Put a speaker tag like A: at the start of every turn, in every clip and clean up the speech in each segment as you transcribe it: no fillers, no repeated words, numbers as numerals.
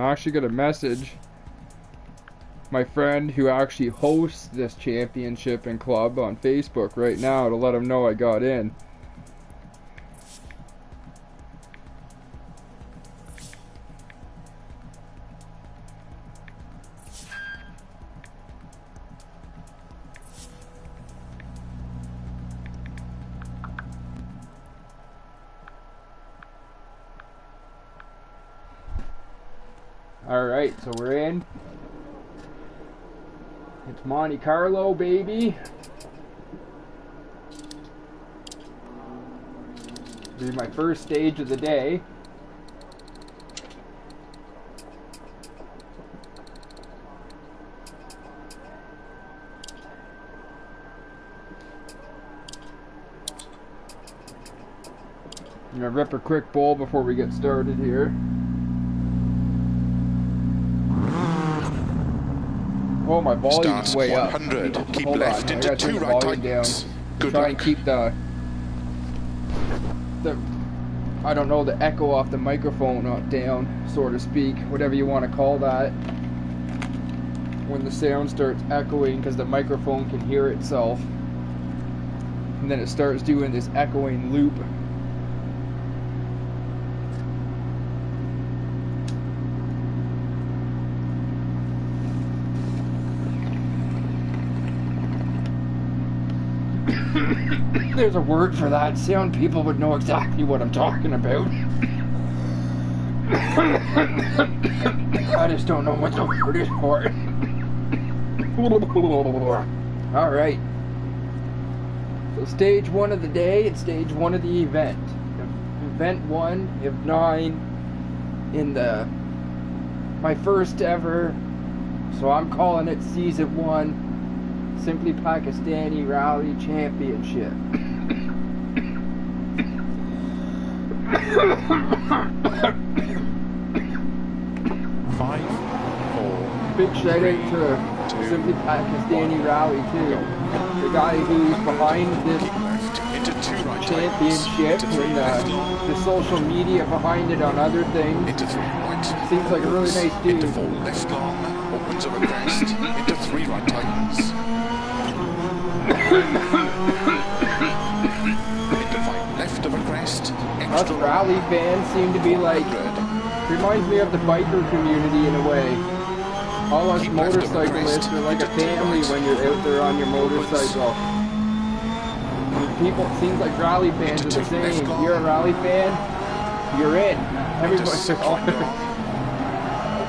A: I actually got a message. My friend who actually hosts this championship and club on Facebook right now to let him know I got in. Alright, so we're in. It's Monte Carlo, baby. This is my first stage of the day. I'm gonna rip a quick bowl before we get started here. Oh, my volume's way up.
B: 100. Keep
A: Hold
B: left
A: on.
B: into 2 right tightens. Good
A: Try
B: luck.
A: and keep the I don't know, the echo off the microphone not down, so to speak, whatever you want to call that. When the sound starts echoing, because the microphone can hear itself, and then it starts doing this echoing loop. There's a word for that. Sound people would know exactly what I'm talking about. I just don't know what the word is for it. Alright. So stage 1 of the day and stage 1 of the event. Event 1 of 9 in my first ever, so I'm calling it season 1. Simply Pakistani Rally Championship.
B: 5, 4.
A: Big shout out to Simply Pakistani Rally too. The guy who's behind this
B: Into 2 right
A: championship and the social media behind it on other things.
B: Into 3 right.
A: Seems like a really nice dude.
B: Into 4 left long. Opens over crest. Into 3 right tightens. Into 5 left of a crest.
A: Us
B: Extra
A: rally fans seem to be like, reminds me of the biker community in a way. All us
B: Keep left of a
A: motorcyclists
B: crest.
A: are like a
B: Into 2
A: family
B: right.
A: when you're out there on your motorcycle. People, seems like rally fans are the same. You're a rally fan, you're in. Everybody's
B: 6
A: like,
B: right long.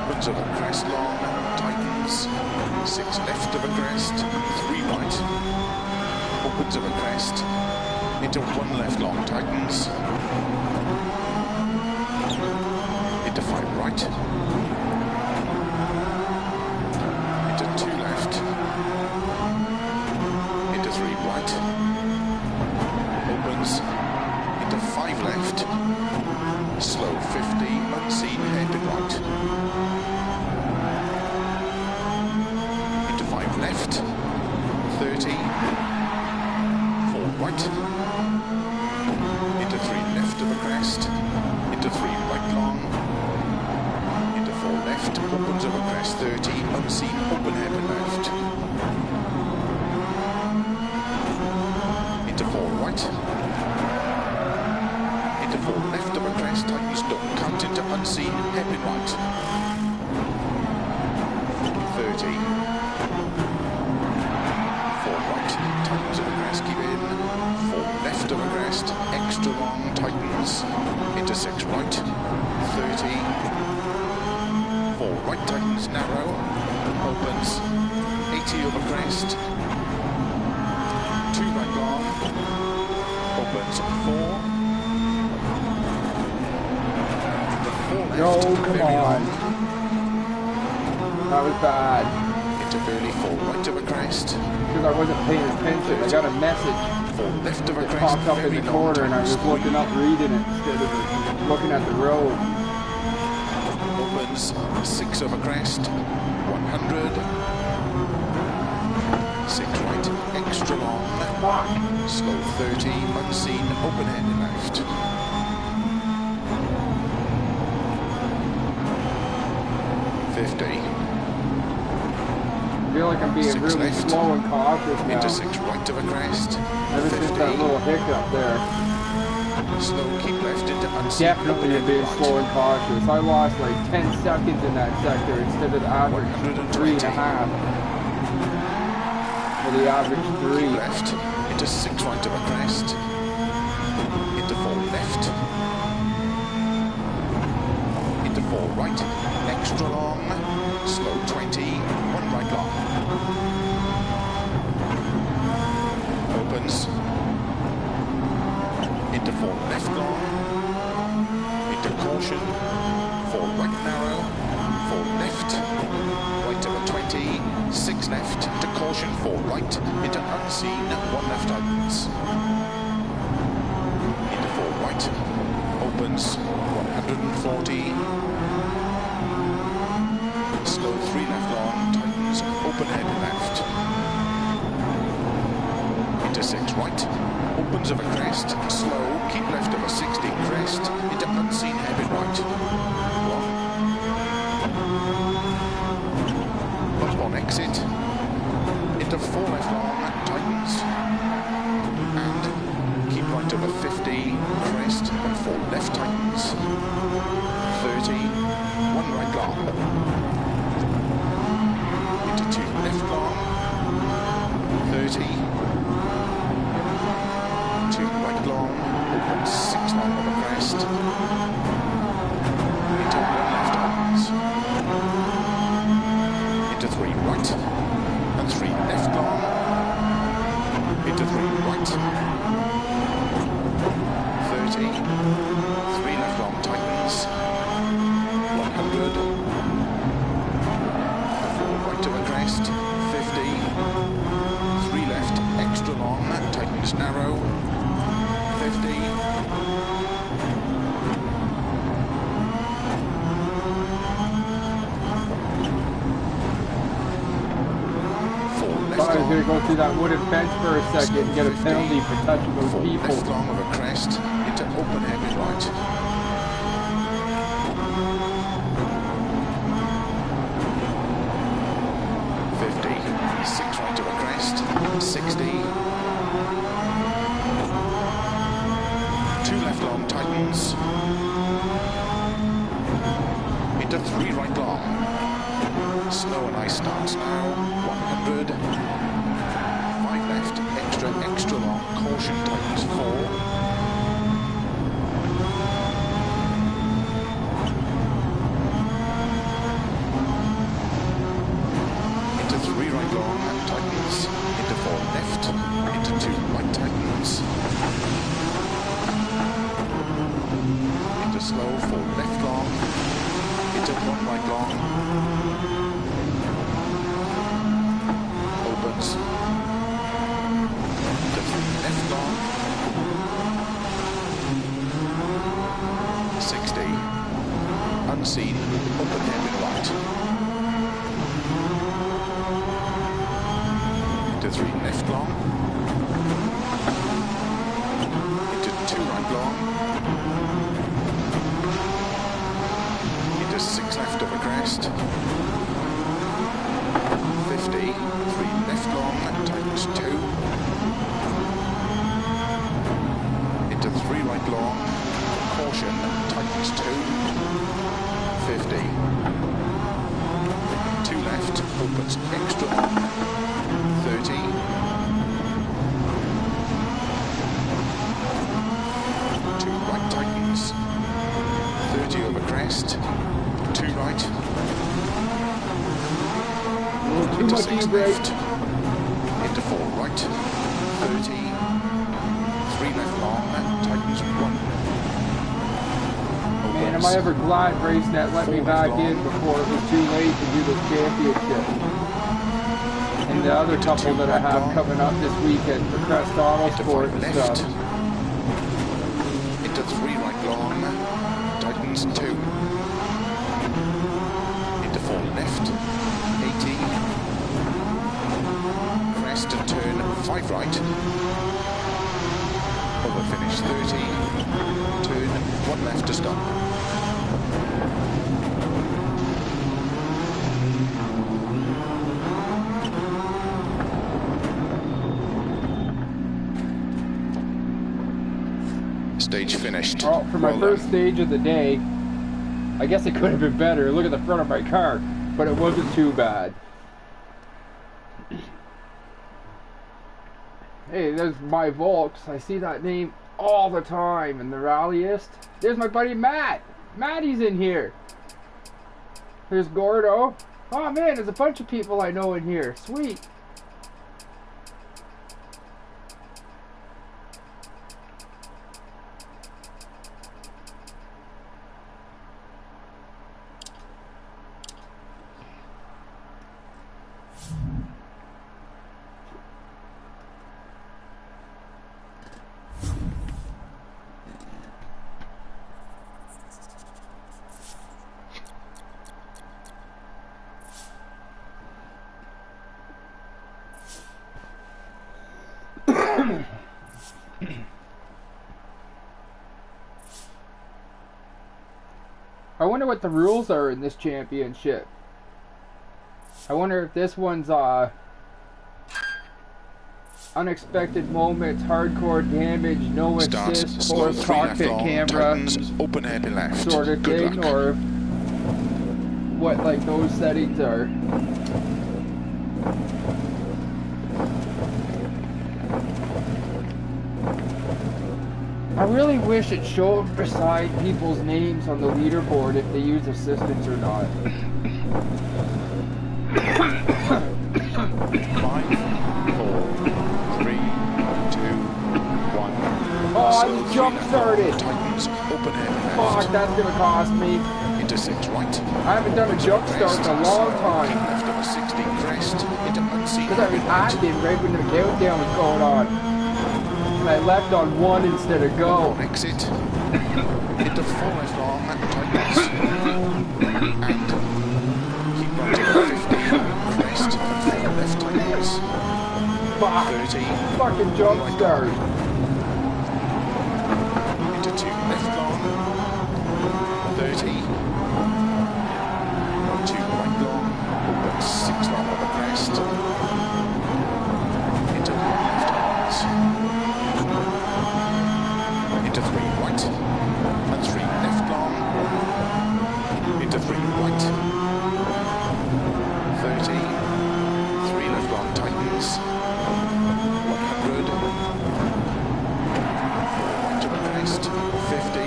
B: Opens over crest long. Tightens. 6 left of a crest. 3 right. Opens over crest. Into 1 left long. Tightens. Into 5 right. Into 2 left. Into 3 right. Opens. Into 5 left. Slow 50. Unseen head to right. Into 5 left. 30. 4 right. Into 3 left of a crest. Into 3 right long. Into 4 left. Opens over crest 30. Unseen open head to left. Into 4 right. Into 4 left of a crest. Tightens don't cut into unseen hairpin right. 30. 4 right. Tightens of a crest. Keep in. 4 left of a crest. Extra long. Tightens. Into 6 right. 30. 4 right. Tightens narrow. Opens. 80 over crest. 2 right long. Opens 4.
A: no, come on. That was bad.
B: Into early 4 right of a crest.
A: Because I wasn't paying attention. I got a message
B: 4 left of a
A: that
B: crest.
A: popped up in
B: Very
A: the
B: long
A: corner and I was
B: tightens.
A: looking up reading it instead of looking at the road.
B: Opens 6 of a crest. 100. 6 right. Extra long.
A: Fuck.
B: Slow 30. Unseen. Open head left. 50.
A: I feel like I'm being
B: 6
A: really
B: left.
A: slow and cautious now.
B: Into 6 right of a crest.
A: Ever since
B: 50.
A: that little hiccup there.
B: Slow, keep left into unseen.
A: Definitely am being slow and cautious. I lost like 10 seconds in that sector instead of the average 3.5. Or the average 3.
B: Keep left into 6 right of a crest. Into 4 left. Into 4 right. Extra long. Slow 20. 1 right long. Opens. Into 4 left long. Into caution. 4 right narrow. 4 left. Right of a 20. 6 left. Into caution. 4 right. Into unseen. 1 left opens. Into 4 right. Opens. 140. Slow 3 left long. Tightens. Open head left. Into 6 right. Opens of a crest, slow, keep left of a 60 crest, into unseen heavy right. One. Bump on exit, into 4 left long, tightens, and keep right of a 50 crest, and 4 left tightens, 30, 1 right long, into 2 left long, 30, 2 right long, open 6 long of a crest, into 1 left opens, into 3 right, and 3 left long, into 3 right, 30, 3 left long tightens, 100, 4 right of a crest, 50, 3 left, extra long, tightens narrow, 50. 4 left
A: Thought I was going to go through that wooden fence for a second and get a penalty for touching those
B: 4
A: people.
B: left long of a crest into open heavy right. 50. 6 right of a crest. 60. 2 left long tightens. Into 3 right long. Snow and ice starts now. 100. 5 left. Extra long. Caution tightens 4. Into 3 right long tightens. Into 4 left. Into 2 right tightens. Into slow 4 left long. Into 1 right long. Opens. Into 3 left long. 60. Unseen. Open heavy right. Into 3 left long. Into 2 right long. Into 6 left of a crest. 50. 3 left long. Tightens 2. Into 3 right long. Caution. Tightens 2. 50. 2 left. Opens extra long. 30. 2 right tightens. 30 over crest. 2 right.
A: Too
B: Into
A: much
B: 6
A: e-brake.
B: left. Into 4 right. 30. 3 left long. Tightens 1.
A: Man, am I ever glad RaceNet let me back in before it was too late to do this championship. And the other couple that I have coming up this weekend for Crest Auto
B: Into
A: Sport
B: 5
A: and
B: left.
A: stuff.
B: Into 3 right long. Tightens 2. Into 4 left. 80. Crest and turn 5 right. Over finish 30. Turn 1 left to stop. stage finished.
A: Oh, for my
B: Well
A: first
B: done.
A: stage of the day, I guess it could have been better. Look at the front of my car, but it wasn't too bad. Hey, there's my Volks. I see that name all the time in the rallyist. There's my buddy Matt. Matty's in here. There's Gordo. Oh man, there's a bunch of people I know in here. Sweet. I wonder what the rules are in this championship. I wonder if this one's unexpected moments, hardcore damage, no assist, forced cockpit camera,
B: open happy left.
A: sort of
B: Good
A: thing,
B: luck.
A: or what like those settings are. I really wish it showed beside people's names on the leaderboard if they use assistance or not.
B: 5, 4, 3, 2, 1.
A: Oh, I'm jump started.
B: Tightens, open happy
A: Fuck,
B: left.
A: that's gonna cost me.
B: Into 6 right.
A: I haven't done a jump start in a long time.
B: Left over 60 crest. Into unseen.
A: Because I was active right when the countdown was going on. And I left on 1 instead of go.
B: Exit. Into 4 left long. Tightens. And keep right to 50. Crest. 4 left tightens.
A: Fuck.
B: 30.
A: Fucking jump start.
B: Into 2 left long. 30. 2 right long. Open 6 long on the crest. Into 1 left tightens. Into 3 right. And 3 left long. Into 3 right. 30. 3 left long tightens. 100. 4 right to the crest. 50.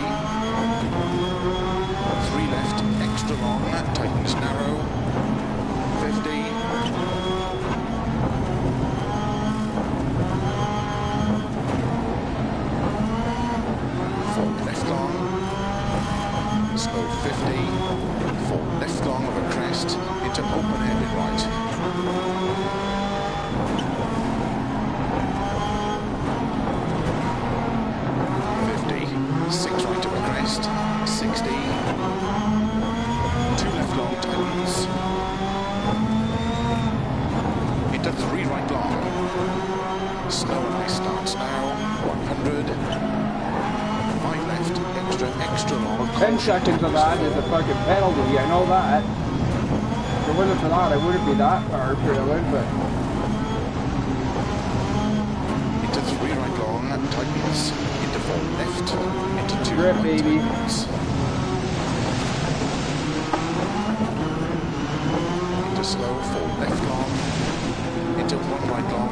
B: 3 left extra long. Tightens narrow. 50. 4 left long. Slow 50. 4 left long of a crest. Into open headed right. 50. 6 right to a crest. 60. 2 left long tightens. Into 3 right long. Snow and ice starts now. 100. 5 left, extra long.
A: 10 seconds of that is a fucking penalty, I know that. If it wasn't for that, I wouldn't be that far trailing, but...
B: Into 3 right long, tightens. Into 4 left, into 2
A: Grip,
B: right
A: baby.
B: tightens. Into slow, 4 left long. Into 1 right long.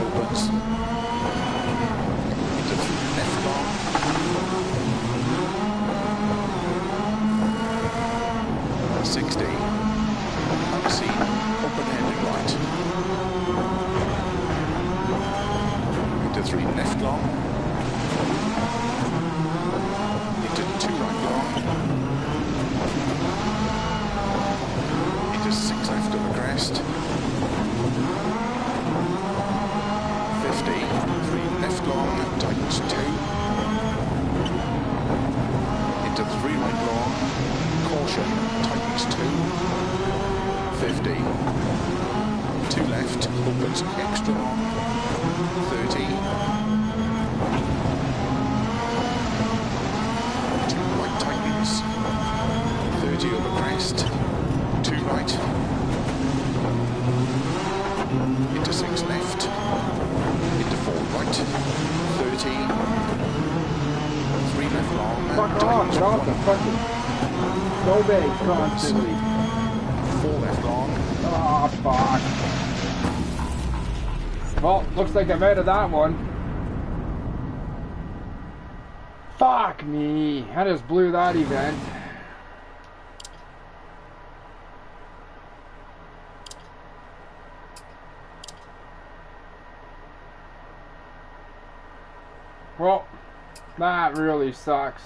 B: Opens. Into 3 left long. 60. Unseen. Open handed right. Into 3 left long. Into 2 right long. Into 6 left of the crest. 50. 3 left long. Tightens 2. Into 3 right long. Caution. Tightens 2. 50. 2 left. Opens extra long. 30. 2 right tightens. 30 over crest. 2 right. Into 6 left. Into 4
A: Get off the fucking snowbank constantly.
B: 4 left long.
A: Oh, fuck. Well, looks like I'm out of that one. Fuck me. I just blew that event. Well, that really sucks.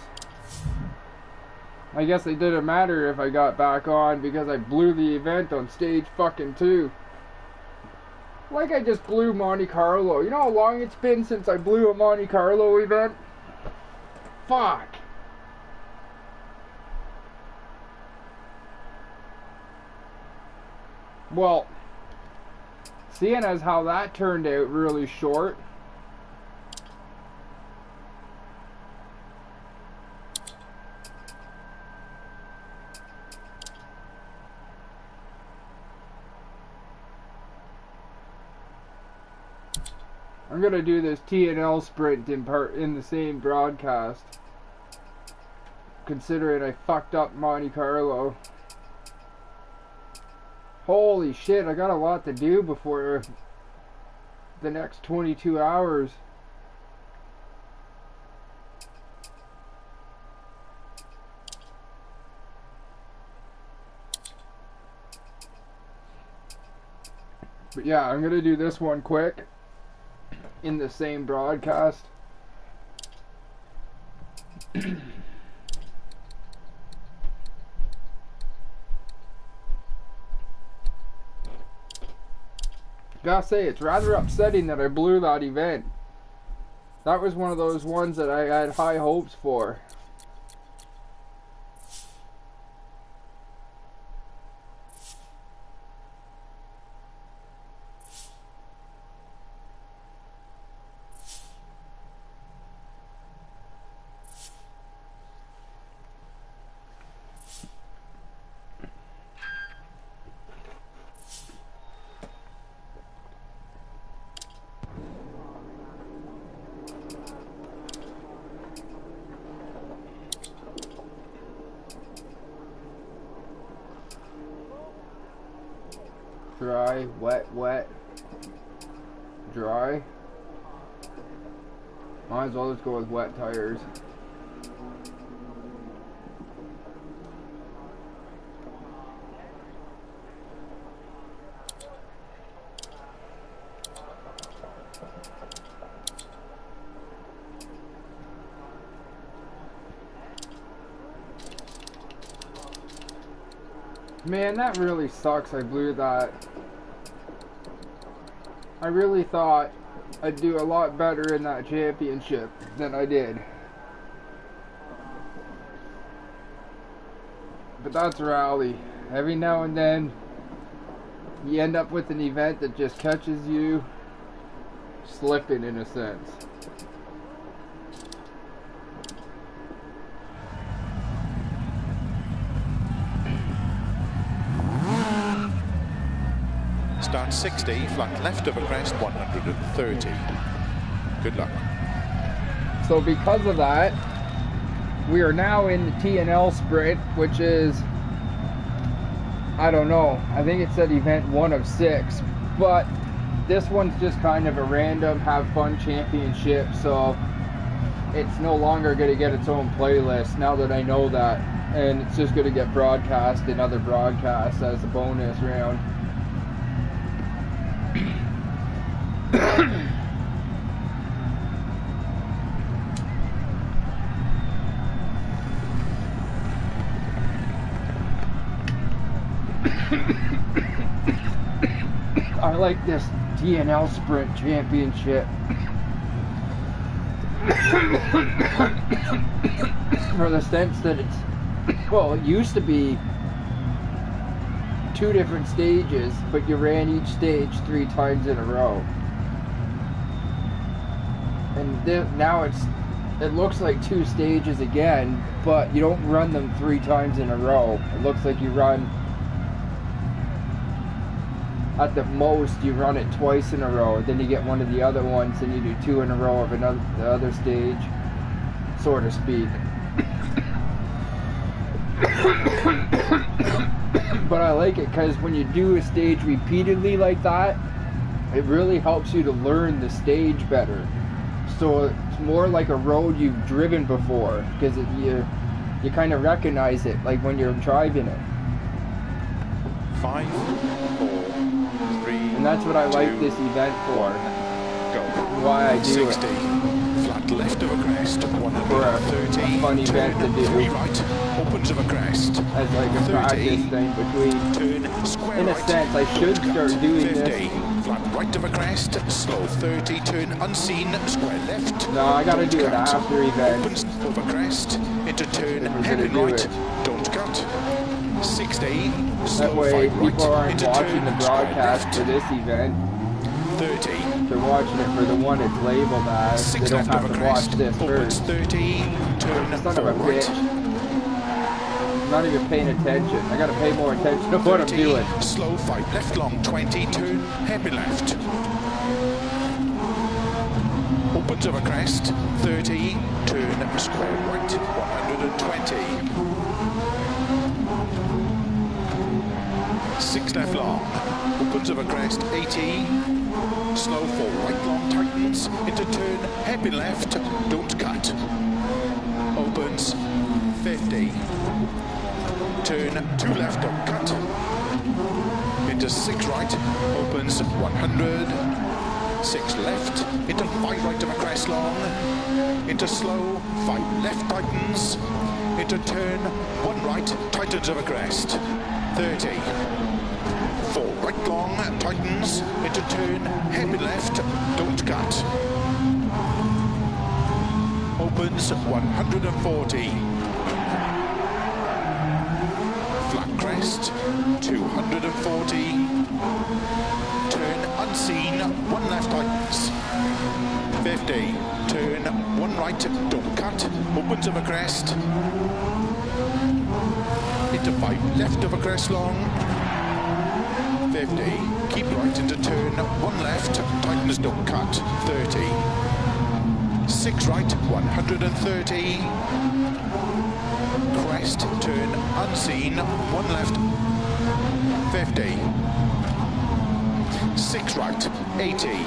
A: I guess it didn't matter if I got back on because I blew the event on stage fucking 2. Like I just blew Monte Carlo. You know how long it's been since I blew a Monte Carlo event? Fuck. Well, seeing as how that turned out really short, I'm gonna do this T&L sprint in the same broadcast, considering I fucked up Monte Carlo. Holy shit, I got a lot to do before the next 22 hours. But yeah, I'm gonna do this one quick in the same broadcast. Gotta say, it's rather upsetting that I blew that event. That was one of those ones that I had high hopes for. Dry, wet, wet, dry. Might as well just go with wet tires. Man, that really sucks. I blew that. I really thought I'd do a lot better in that championship than I did. But that's rally. Every now and then you end up with an event that just catches you slipping in a sense.
B: Start 60, flat left of a crest, 130. Good luck.
A: So because of that, we are now in the T&L sprint, which is, I don't know, I think it said event 1 of 6, but this one's just kind of a random have fun championship, so it's no longer going to get its own playlist now that I know that, and it's just going to get broadcast in other broadcasts as a bonus round. I like this T&L Sprint Championship for the sense that it's, well, it used to be 2 different stages, but you ran each stage 3 times in a row. And now it looks like 2 stages again, but you don't run them 3 times in a row. It looks like you run, at the most, you run it twice in a row. Then you get one of the other ones, and you do 2 in a row of the other stage, so to speak. But I like it because when you do a stage repeatedly like that, it really helps you to learn the stage better. So it's more like a road you've driven before, because you kind of recognize it, like when you're driving it.
B: 5, 4, 3.
A: And that's what I like this event for.
B: Go.
A: Why I do
B: 60.
A: it.
B: Flat left of a crest.
A: For a
B: 130.
A: fun event to do.
B: 3 right. Opens of a crest.
A: As like a practice thing between.
B: Turn square
A: In a
B: right.
A: sense, I should start doing
B: 50.
A: this.
B: Flat right of a crest. Slow 30. Turn unseen. Square left.
A: No, I gotta do it after event.
B: Opens over crest. Into turn. Hairpin
A: do
B: right.
A: it.
B: Don't cut. 60.
A: That
B: Slow
A: way,
B: 5 right.
A: people aren't
B: Into
A: watching
B: turn,
A: the
B: square
A: broadcast
B: left.
A: for this event.
B: 30.
A: They're watching it for the one it's labeled as.
B: 6
A: They don't
B: left
A: have
B: of a
A: to watch
B: crest.
A: this
B: Opens
A: first.
B: 30. Turn
A: Son of a
B: 4 right.
A: bitch. I'm not even paying attention. I gotta pay more attention to what I'm
B: 30,
A: doing.
B: slow 5 left long 20, turn happy left. Opens of a crest, 30, turn square right, 120. 6 left long, opens of a crest, 80. Slow 4 right long tightens, into turn happy left, don't cut. Opens 50. Turn 2 left, don't cut. Into 6 right, opens 100. 6 left, into 5 right of a crest long. Into slow, 5 left tightens. Into turn 1 right, tightens of a crest. 30. 4 right long, tightens. Into turn, heavy left, don't cut. Opens 140. Flat crest, 240. Turn unseen, 1 left tightens. 50. Turn 1 right, don't cut. Opens of a crest. Into 5 left of a crest long. 50. Keep right into turn 1 left, tightens, don't cut. 30. 6 right, 130. Crest, turn unseen, 1 left, 50. 6 right, 80.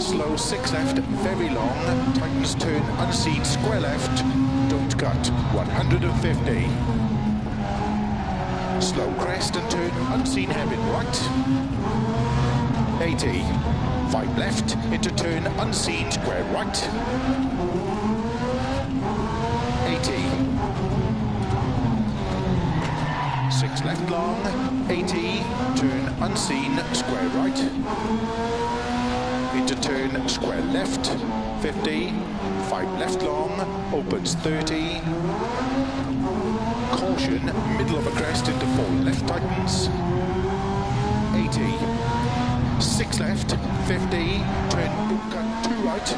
B: Slow 6 left, very long, tightens, turn unseen, square left, don't cut, 150. Slow crest and turn unseen, hairpin right. 80. 5 left, into turn unseen, square right. 80. 6 left long, 80, turn unseen, square right. Into turn, square left, 50, 5 left long, opens 30. Caution, middle of a crest into 4 left tightens. 80. 6 left, 50, turn cut 2 right,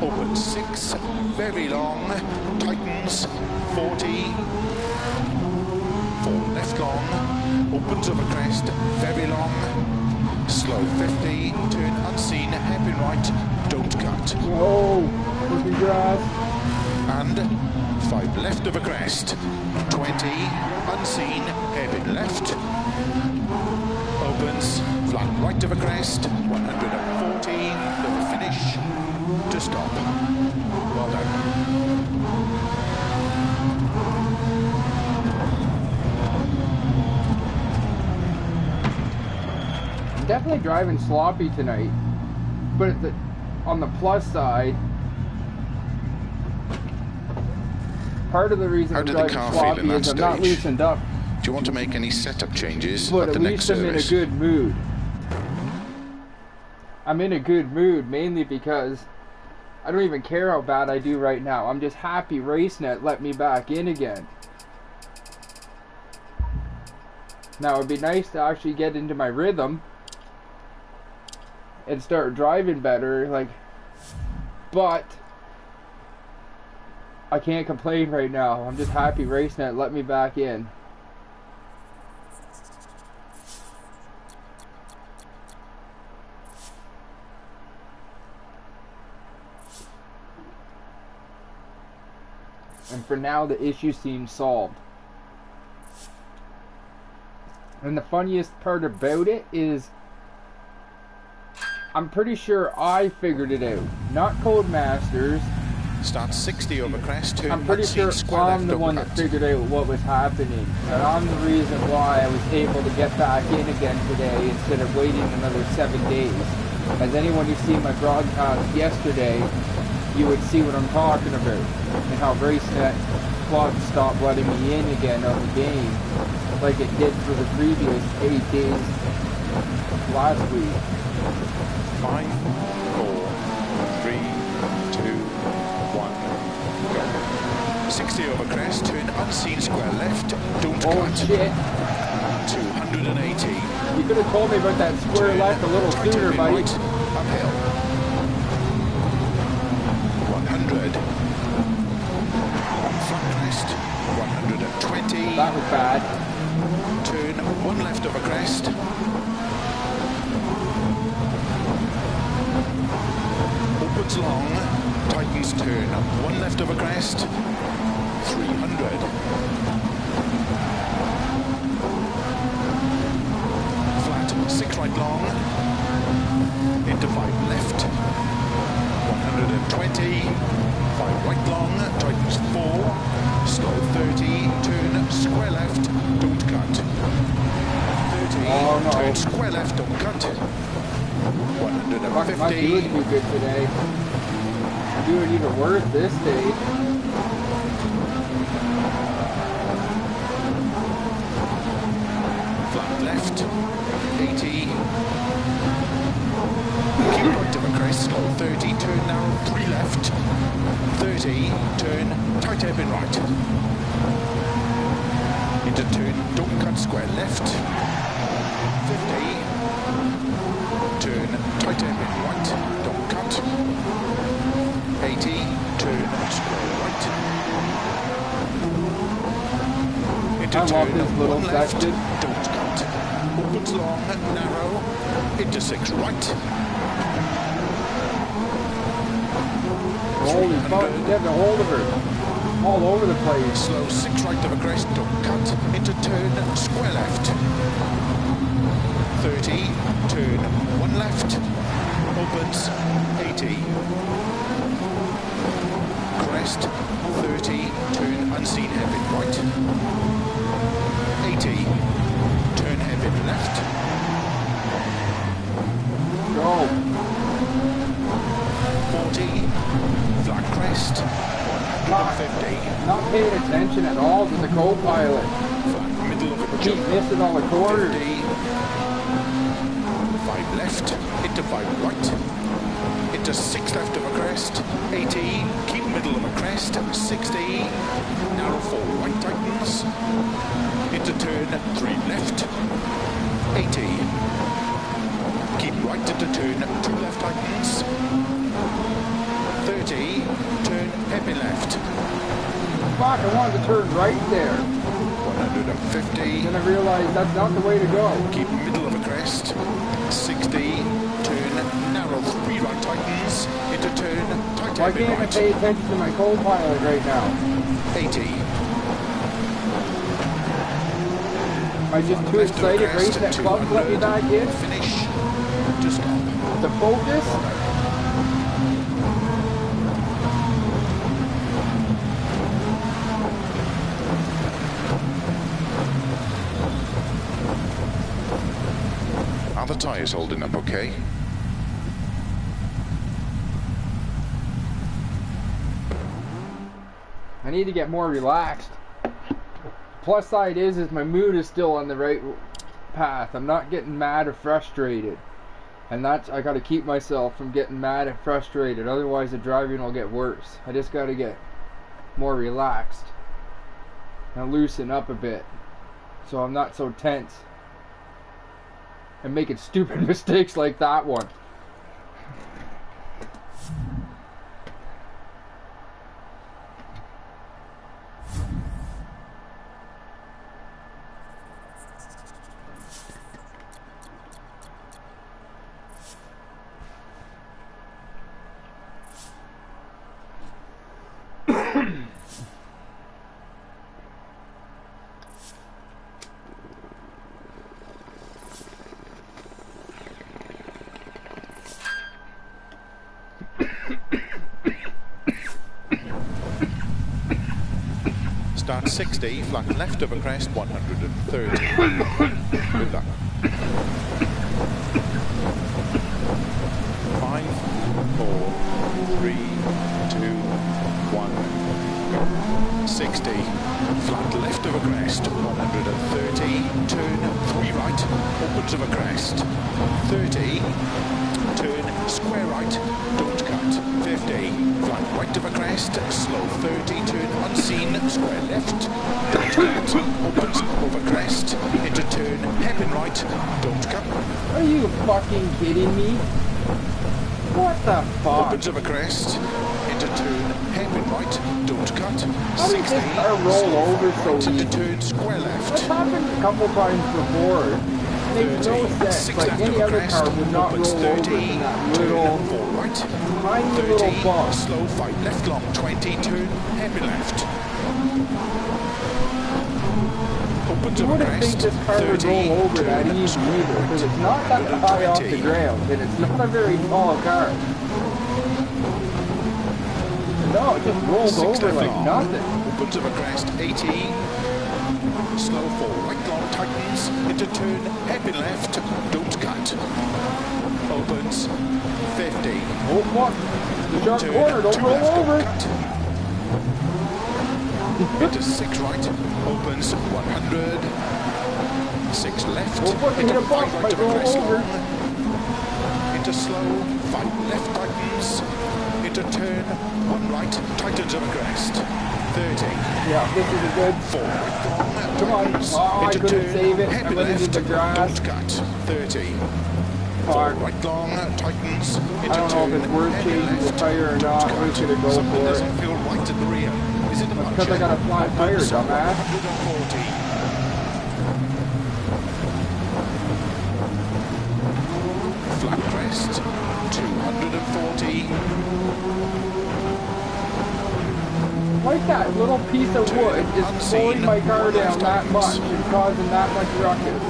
B: opens 6, very long, tightens, 40. 4 left long, opens of a crest, very long, slow 50, turn unseen, hairpin right, don't cut.
A: Whoa, looking grass.
B: And 5 left of a crest, 20, unseen, hairpin left, opens, flat right of a crest, 140, double finish, to stop. Well done.
A: Definitely driving sloppy tonight, but on the plus side, part of the reason
B: How
A: I'm
B: did the
A: driving
B: car feel
A: sloppy
B: in that
A: is I'm not
B: stage?
A: loosened up,
B: Do you want to make any setup changes
A: but
B: at the
A: at
B: next
A: least I'm in a
B: service?
A: good mood. I'm in a good mood mainly because I don't even care how bad I do right now. I'm just happy RaceNet let me back in again. Now it'd be nice to actually get into my rhythm and start driving better, but I can't complain right now. I'm just happy RaceNet let me back in. And for now, the issue seems solved. And the funniest part about it is, I'm pretty sure I figured it out, not Codemasters.
B: Start 60 over crest, turn
A: I'm pretty sure I'm the one that figured out what was happening. And I'm the reason why I was able to get back in again today instead of waiting another 7 days. As anyone who's seen my broadcast yesterday, you would see what I'm talking about. And how RaceNet Club stopped letting me in again on the game, like it did for the previous 8 days last week.
B: 5, 4, 3, 2, 1, go. 60 over crest, turn unseen square left, don't cut.
A: Shit.
B: 280.
A: You could have told me about that square left a little sooner, buddy.
B: Right, uphill. 100. Front crest, 120.
A: That was bad.
B: Turn one left over crest. Opens long, tightens turn, one left over crest, 300. Flat, 6 right long, into 5 left, 120, 5 right long, tightens 4, slow 30, turn square left, don't cut. 30,
A: oh, no.
B: turn square left, don't cut. 150.
A: Not doing too good today. I'm doing even worse this day.
B: Flat left, 80. Keep right over crest, slow 30, turn narrow, 3 left. 30, turn, tight hairpin right. Into turn, don't cut square left. 50. Turn, tight hairpin right, don't cut. 80, turn, square right. Into turn,
A: this little
B: 1 left,
A: section.
B: don't cut. Opens long, narrow, into 6 right.
A: Holy fuck, you have the hold of her. All over the place.
B: Slow 6 right over crest, don't cut. Into turn, square left. 30, turn 1 left, opens 80. Crest, 30, turn unseen hairpin right. 80, turn hairpin left.
A: Go.
B: 40, flat crest, 150.
A: Not paying attention at all to the co-pilot.
B: Flat middle of a
A: Keep
B: jump.
A: missing all the corners.
B: 50, 5 left, into 5 right, into 6 left of a crest, 80, keep middle of a crest, 60, narrow 4 right tightens, into turn 3 left, 80, keep right into turn 2 left tightens, 30, turn hairpin left,
A: Fuck, I wanted to turn right there.
B: 150,
A: Then I realized that's not the way to go.
B: keep middle of a crest, 60, turn narrow 3 right tightens, into turn tight
A: Why
B: hairpin
A: can't I
B: right,
A: pay attention to my co-pilot right now?
B: 80.
A: Am I just too excited? RaceNet Club let me back in?
B: Finish to stop.
A: The focus?
B: Are the tyres holding up okay?
A: I need to get more relaxed. Plus side is my mood is still on the right path. I'm not getting mad or frustrated. And that's, I gotta keep myself from getting mad and frustrated. Otherwise the driving will get worse. I just gotta get more relaxed. And loosen up a bit. So I'm not so tense. And making stupid mistakes like that one.
B: start 60, flat left of a crest, 130. Good luck. 5, 4, 3, 2, 1, go. 60, flat left of a crest, 130, turn 3 right, opens of a crest, 30, turn square right, don't cut, 50, flat right of a crest, slow 30, turn unseen, square left, don't cut, opens over crest, into turn, hairpin right, don't cut.
A: Are you fucking kidding me? What the fuck?
B: Opens of a crest, into turn, hairpin right, don't cut,
A: How did
B: 60,
A: this car roll over so
B: right, into
A: easy?
B: turn, square
A: That's
B: left,
A: happened a couple times before. Makes no
B: 30,
A: sense.
B: 6
A: Like
B: left
A: any
B: of a
A: other
B: crest,
A: car would not
B: opens
A: roll
B: 30,
A: over from that little,
B: turn 4 right,
A: tiny
B: 30,
A: little bump.
B: slow 5 left long, 20, turn, hairpin left. Opens
A: You
B: of a
A: wouldn't think
B: crest,
A: this car would
B: 30,
A: roll over that
B: turn,
A: easy
B: square
A: either, because
B: right,
A: it's not that high off the
B: 120.
A: ground, and it's not a very tall car. No, it just rolls
B: 6
A: over
B: left
A: like
B: long,
A: nothing.
B: opens of a crest, 80, slow 4 right long, tightens, into turn, hairpin left, don't cut. Opens, 50.
A: Oh fuck, the sharp
B: Turn
A: corner, don't
B: 2
A: roll
B: left,
A: over.
B: don't cut. Into 6 right, opens 100. 6 left,
A: Oh fuck,
B: into
A: hit a
B: 5
A: bump,
B: right
A: might
B: of a
A: roll
B: crest
A: over.
B: long. Into slow, 5 left tightens. Into turn, 1 right, tightens of a crest. 30.
A: Yeah, this is a good.
B: 4 right long,
A: Come on.
B: tightens.
A: Oh, I
B: Into
A: couldn't
B: turn,
A: save it. I
B: hairpin
A: went into
B: left,
A: the grass.
B: don't cut. 30. 4
A: Fuck.
B: right long, tightens.
A: I
B: Into
A: don't know if
B: turn,
A: it's worth
B: hairpin
A: changing the
B: left,
A: tire or
B: don't
A: not.
B: cut.
A: I'm just gonna go
B: Something
A: for it.
B: doesn't feel right at the rear. Is it a
A: Because I got a flat tire, dumbass.
B: 140. Flat crest, 240.
A: Like that little piece of wood is slowing my car down that much and causing that much ruckus.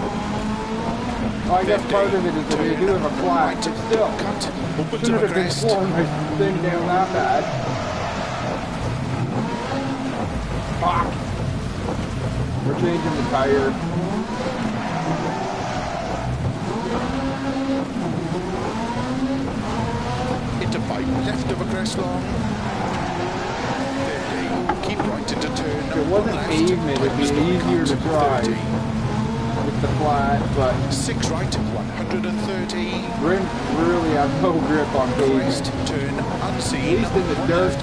A: Well, I guess part of it is that they do have a flat, but still,
B: Cut, opens
A: shouldn't
B: of a
A: have been
B: crest.
A: slowing my thing down that bad. Fuck. We're changing the tire.
B: Into 5 left of a crest long. 50. Keep right into turn.
A: If it wasn't
B: 1 left,
A: pavement, it'd be
B: tightens, don't
A: easier to
B: cut.
A: drive
B: 30.
A: with the flat, but
B: 6 right, 130.
A: Brent really have no grip on
B: Crest,
A: pavement.
B: turn
A: At
B: unseen.
A: least in the
B: 1
A: dirt,
B: left,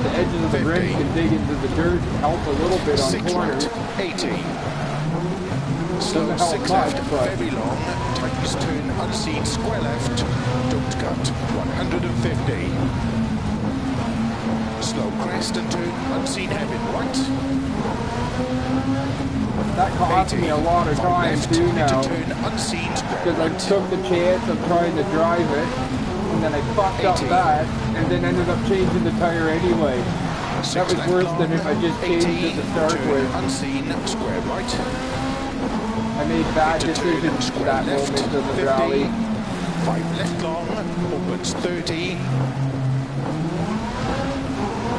A: the edges of the
B: 50.
A: rim can dig into the dirt and help a little bit on
B: 6
A: corners.
B: right, 80. Slow
A: Doesn't help
B: 6
A: much,
B: left,
A: but
B: very long. Tightens turn unseen, square left. Don't cut, 150. Slow crest and turn unseen, hairpin right.
A: that cost
B: 80.
A: me a lot of
B: 5
A: time
B: left,
A: too
B: into
A: now,
B: turn unseen, square
A: because I
B: right.
A: took the chance of trying to drive it, and then I fucked up
B: 80.
A: that, and then ended up changing the tire anyway. That
B: 6
A: was
B: left
A: worse
B: long,
A: than if I just changed
B: 80,
A: it to start
B: turn
A: with.
B: unseen, square right.
A: I made bad
B: Into turn,
A: decisions in
B: square
A: that
B: left,
A: moment of the
B: 50.
A: rally.
B: 5 left long, opens 30.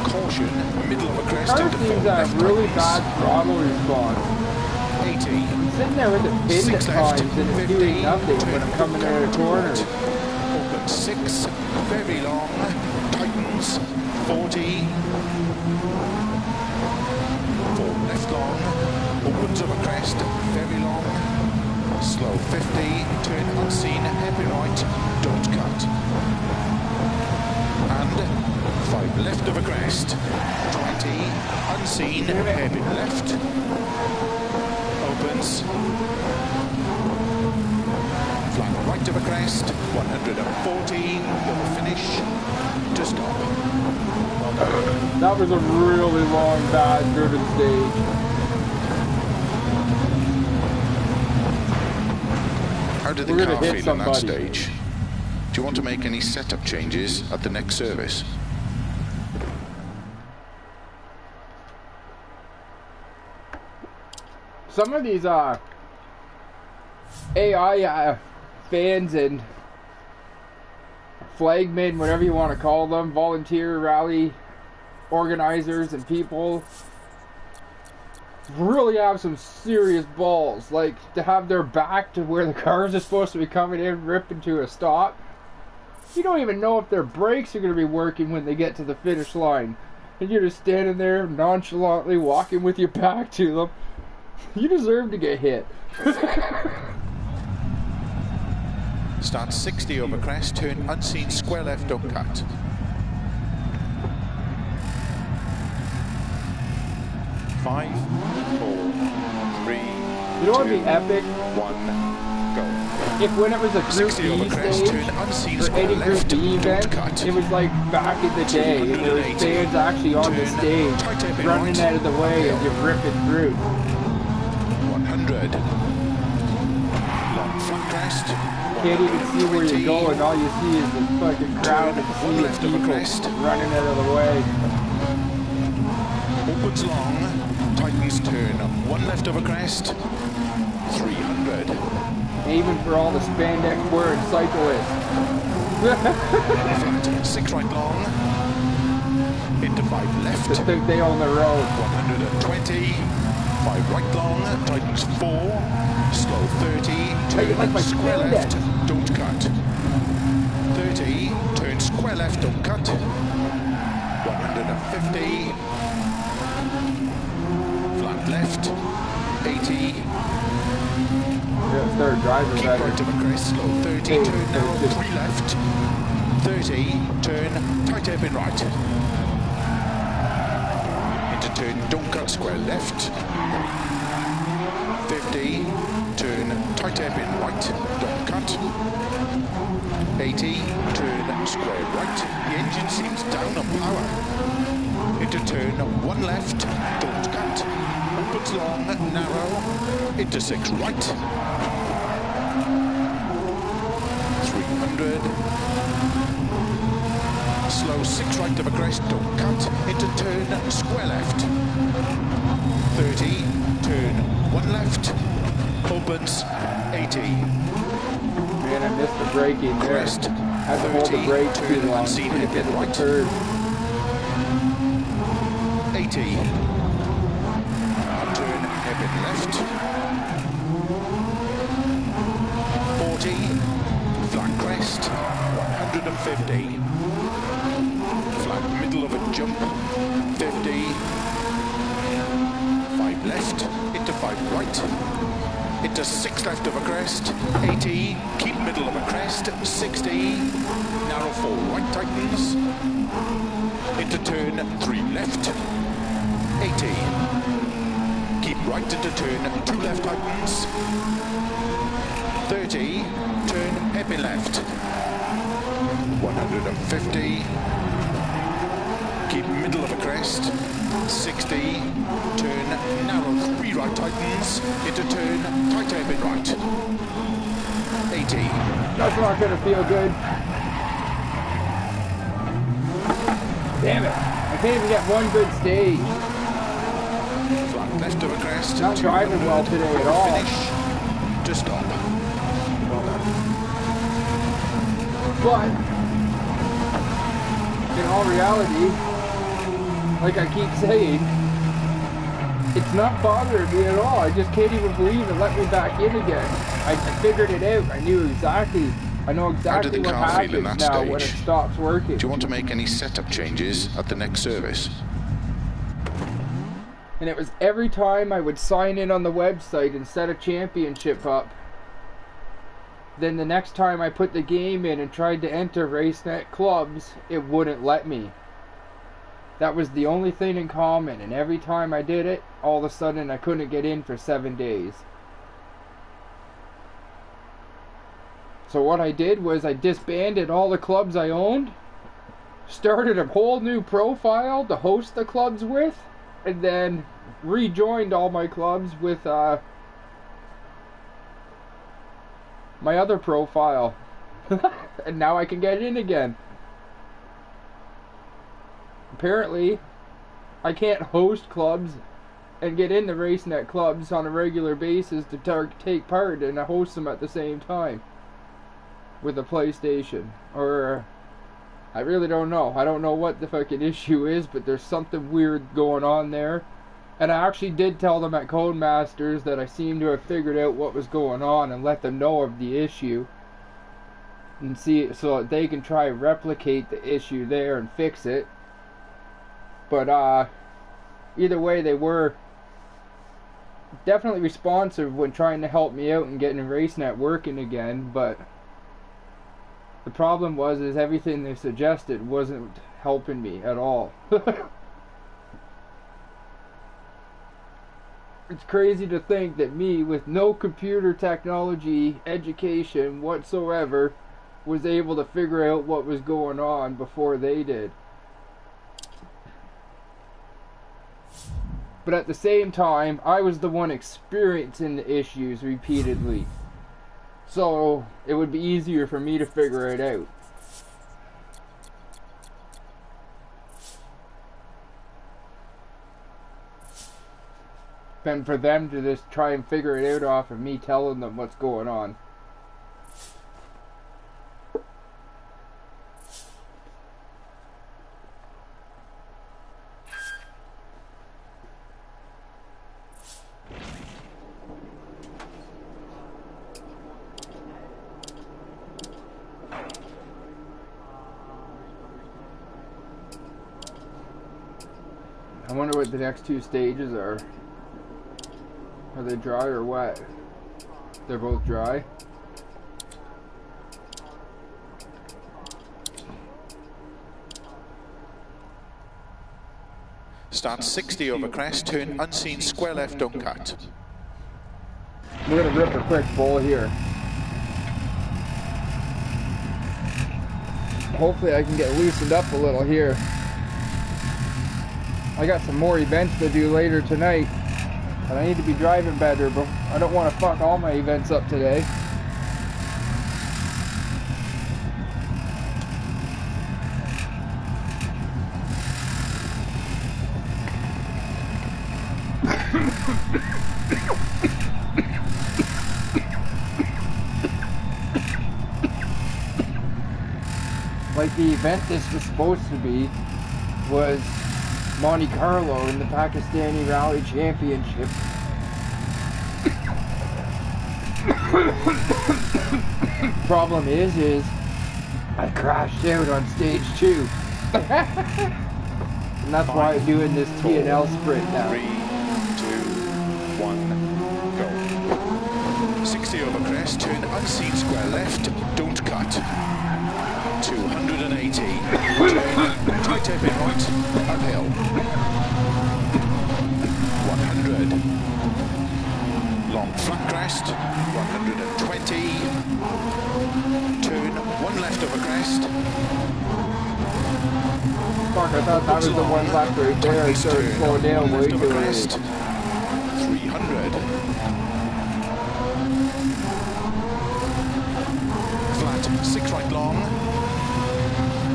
B: Caution, middle of a
A: The
B: crest
A: car
B: into 4
A: seems to
B: left
A: have really
B: tightens.
A: bad throttle response.
B: 80.
A: I'm sitting there with the pin
B: 6
A: at
B: left,
A: times and it's
B: 50.
A: doing nothing when I'm coming out of corners.
B: Open 6, very long, tightens, 40. 4 left long, opens of a crest, very long. Slow 50, turn unseen, hairpin right, don't cut. And 5 left of a crest, 20, unseen, hairpin left. Opens. Flat right of a crest, 140, you'll finish to stop. Well done.
A: That was a really long, bad driven stage.
B: How did the
A: We're
B: car
A: gonna hit
B: feel on that
A: somebody.
B: stage? Do you want to make any setup changes at the next service?
A: Some of these AI fans and flagmen, whatever you want to call them, volunteer rally organizers and people, really have some serious balls. Like, to have their back to where the cars are supposed to be coming in, ripping to a stop. You don't even know if their brakes are going to be working when they get to the finish line. And you're just standing there nonchalantly walking with your back to them. You deserve to get hit.
B: Start 60 over crest, turn unseen, square left, don't cut. 5, 4, 3,
A: You know what would be epic?
B: 1, go.
A: If when it was a Group
B: 60
A: B
B: over crest,
A: stage,
B: turn unseen,
A: or
B: square
A: any Group
B: left,
A: B event,
B: don't cut.
A: it was like back in the day, and there was
B: 280,
A: fans actually on the
B: turn
A: stage,
B: tight up in
A: running
B: right,
A: out of the way as you're ripping through.
B: 100. Long flat crest.
A: Can't even see where you're going, all you see is the fucking crowd and
B: One
A: sea of
B: left over
A: people
B: crest.
A: running out of the way.
B: Opens long, tightens turn, 1 left over crest, 300.
A: And even for all the spandex wearing cyclists.
B: Flat, 6 right long, into 5 left,
A: To think they own the road.
B: 120, 5 right long, tightens 4, slow 30,
A: Hey, you like my
B: turn square left,
A: spandex.
B: don't cut. 30, turn square left, don't cut. 150, flat left, 80,
A: Yeah, start driving
B: keep
A: better.
B: right to the crest, slow 30,
A: Hey,
B: turn narrow,
A: just-
B: 3 left, 30, turn tight hairpin right. Into turn, don't cut, square left. 50, turn tight hairpin right, don't cut. 80, turn square right. The engine seems down on power. Into turn, 1 left, don't cut. Opens long, narrow, into 6 right. 300. Slow 6 right of a crest, don't cut. Into turn, square left. 30, turn 1 left. Opens, 80.
A: Man, I missed the braking there.
B: Crest,
A: Had to hold the
B: 30,
A: brakes too
B: turn
A: long.
B: unseen,
A: Couldn't
B: hairpin
A: get to the
B: right.
A: curve.
B: 80. Turn hairpin left. 40. Flat crest. 150. Flat middle of a jump. 50. 5 left. Into 5 right. Into 6 left of a crest. 80. Keep middle of a crest. 60. Narrow 4 right tightens. Into turn 3 left. 80. Keep right into turn 2 left tightens. 30. Turn happy left. 150. Keep middle of a crest. 60. Turn narrow 3 right tightens. Into turn tight hairpin right. 80.
A: That's not gonna feel good. Damn it. I can't even get one good stage.
B: Flat left of a crest.
A: Not driving well today at all.
B: Finish. To stop.
A: But, in all reality, like I keep saying, it's not bothering me at all. I just can't even believe it let me back in again. I figured it out. I know exactly
B: How did the
A: what
B: car feel in
A: happens
B: that
A: now when it
B: stage?
A: stops working.
B: Do you want to make any setup changes at the next service?
A: And it was every time I would sign in on the website and set a championship up. Then the next time I put the game in and tried to enter RaceNet clubs, it wouldn't let me. That was the only thing in common, and every time I did it, all of a sudden I couldn't get in for 7 days. So what I did was I disbanded all the clubs I owned, started a whole new profile to host the clubs with, and then rejoined all my clubs with my other profile. And now I can get in again. Apparently, I can't host clubs and get into RaceNet clubs on a regular basis to take part and host them at the same time with a PlayStation. Or, I really don't know. I don't know what the fucking issue is, but there's something weird going on there. And I actually did tell them at Codemasters that I seemed to have figured out what was going on and let them know of the issue. And see, so that they can try and replicate the issue there and fix it. But either way, they were definitely responsive when trying to help me out and getting RaceNet working again. But the problem is everything they suggested wasn't helping me at all. It's crazy to think that me, with no computer technology education whatsoever, was able to figure out what was going on before they did. But at the same time, I was the one experiencing the issues repeatedly. So it would be easier for me to figure it out. Than for them to just try and figure it out off of me telling them what's going on. I wonder what the next two stages are. Are they dry or wet? They're both dry.
B: Start 60 over crest, turn unseen, square left, don't cut.
A: We're gonna rip a quick bowl here. Hopefully I can get loosened up a little here. I got some more events to do later tonight. And I need to be driving better, but I don't want to fuck all my events up today. Like the event this was supposed to be was Monte Carlo in the Pakistani Rally Championship. Problem is I crashed out on stage 2. And that's why I'm doing this T&L sprint now.
B: 3, 2, 1, go. 60 over crest, turn unseen, square left, don't cut. 280. Turn, tight tape in right, uphill. 100. Long flat crest, 120. Turn, one left over crest.
A: Fuck, I thought that was the one left right there. I started slowing down way too early.
B: 300. Flat, 6 right long.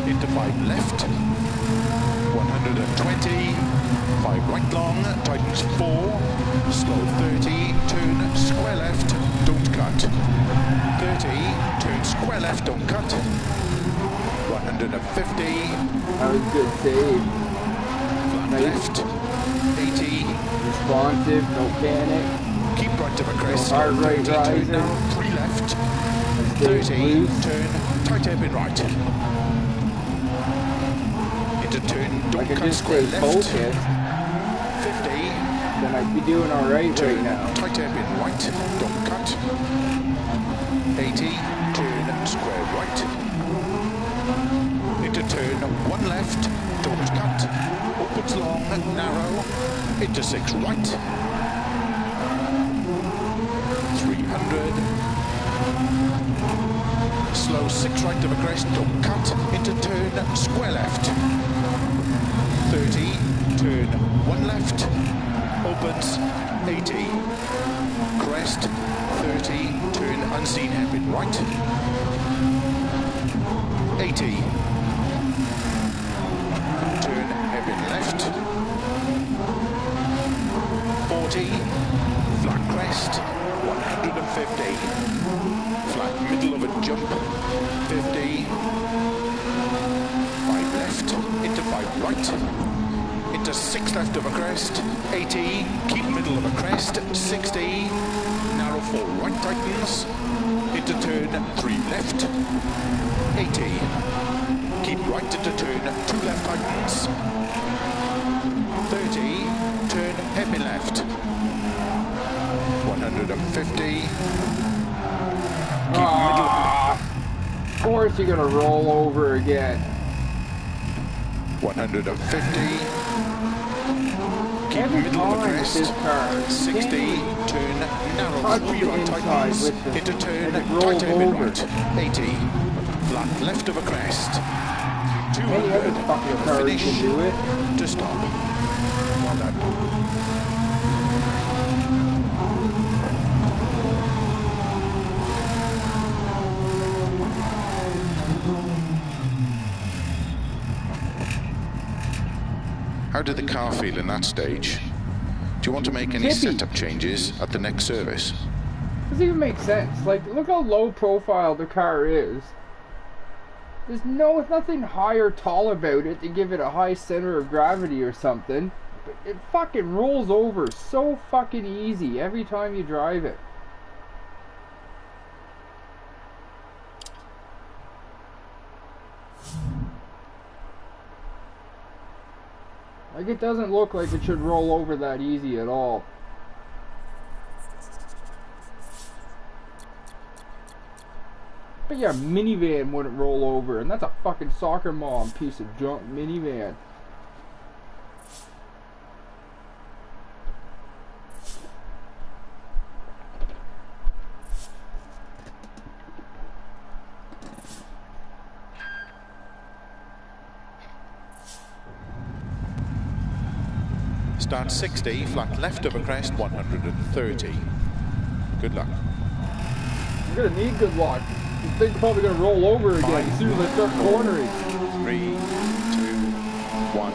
B: Into 5 left. 120. 5 right long. Tightens 4. Slow 30. Turn, square left. Don't cut. 30. Turn, square left. Don't cut. 150.
A: That was good save.
B: Flat
A: Nice.
B: left. 80.
A: Responsive, no panic.
B: Keep right of a crest.
A: No heart rate
B: 30, turn
A: rising.
B: now. 3 left.
A: Stay
B: 30.
A: loose.
B: Turn. Tight hairpin right. Into turn.
A: I
B: Don't
A: could
B: cut
A: just
B: square
A: stay
B: left.
A: focused,
B: 50.
A: then I'd be doing alright
B: Turn.
A: right now.
B: Tight hairpin right. Don't cut. 80. Turn. Square right. Into turn. 1 left. Don't cut. Opens long. Narrow. Into 6 right. 300. Slow 6 right of a crest, don't cut, into turn, square left. 30, turn 1 left, opens, 80. Crest, 30, turn unseen hairpin right. 80. Turn hairpin left. 40. Flat crest, 150. Flat middle of a jump, 50. 5 left, into 5 right, into into 6 left of a crest, 80, keep middle of a crest, 60, narrow 4 right tightens, into turn 3 left, 80, keep right into turn 2 left tightens, 30, turn heavy left, 150, keep middle.
A: Of course you're gonna roll over again.
B: 150. Keep
A: Every
B: middle of the
A: time
B: crest.
A: this car,
B: 60. Turn narrow
A: touch
B: 3
A: the
B: right
A: inside
B: tightens.
A: with the-
B: Into turn
A: and it rolls
B: tight heavy
A: over.
B: right. 80. Flat left of a crest.
A: Any other
B: 200.
A: fucking car
B: Finish
A: can do it.
B: to stop. Well done. How did the car feel in that stage? Do you want to make any
A: Tippy.
B: setup changes at the next service?
A: Doesn't even make sense. Like, look how low profile the car is. There's nothing high or tall about it to give it a high center of gravity or something. But it fucking rolls over so fucking easy every time you drive it. Like, it doesn't look like it should roll over that easy at all. But yeah, minivan wouldn't roll over, and that's a fucking soccer mom piece of junk minivan.
B: Start 60, flat left of a crest, 130. Good luck.
A: You're gonna need good luck. This thing's probably gonna roll over again as soon as I start cornering.
B: 3, 2, 1,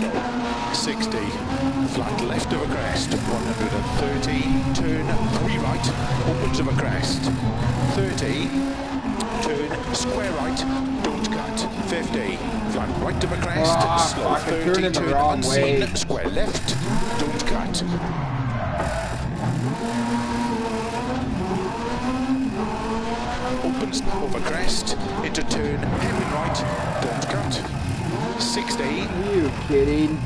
B: go. 60, flat left of a crest, 130, turn 3 right, opens of a crest, 30, turn square right, don't cut, 50, flat right of a crest, slow
A: fuck, I
B: 30,
A: turned in the
B: turn
A: wrong
B: unseen,
A: way.
B: square left, don't cut. Opens over crest, into turn, heavy right, don't cut. 60.
A: Are you kidding?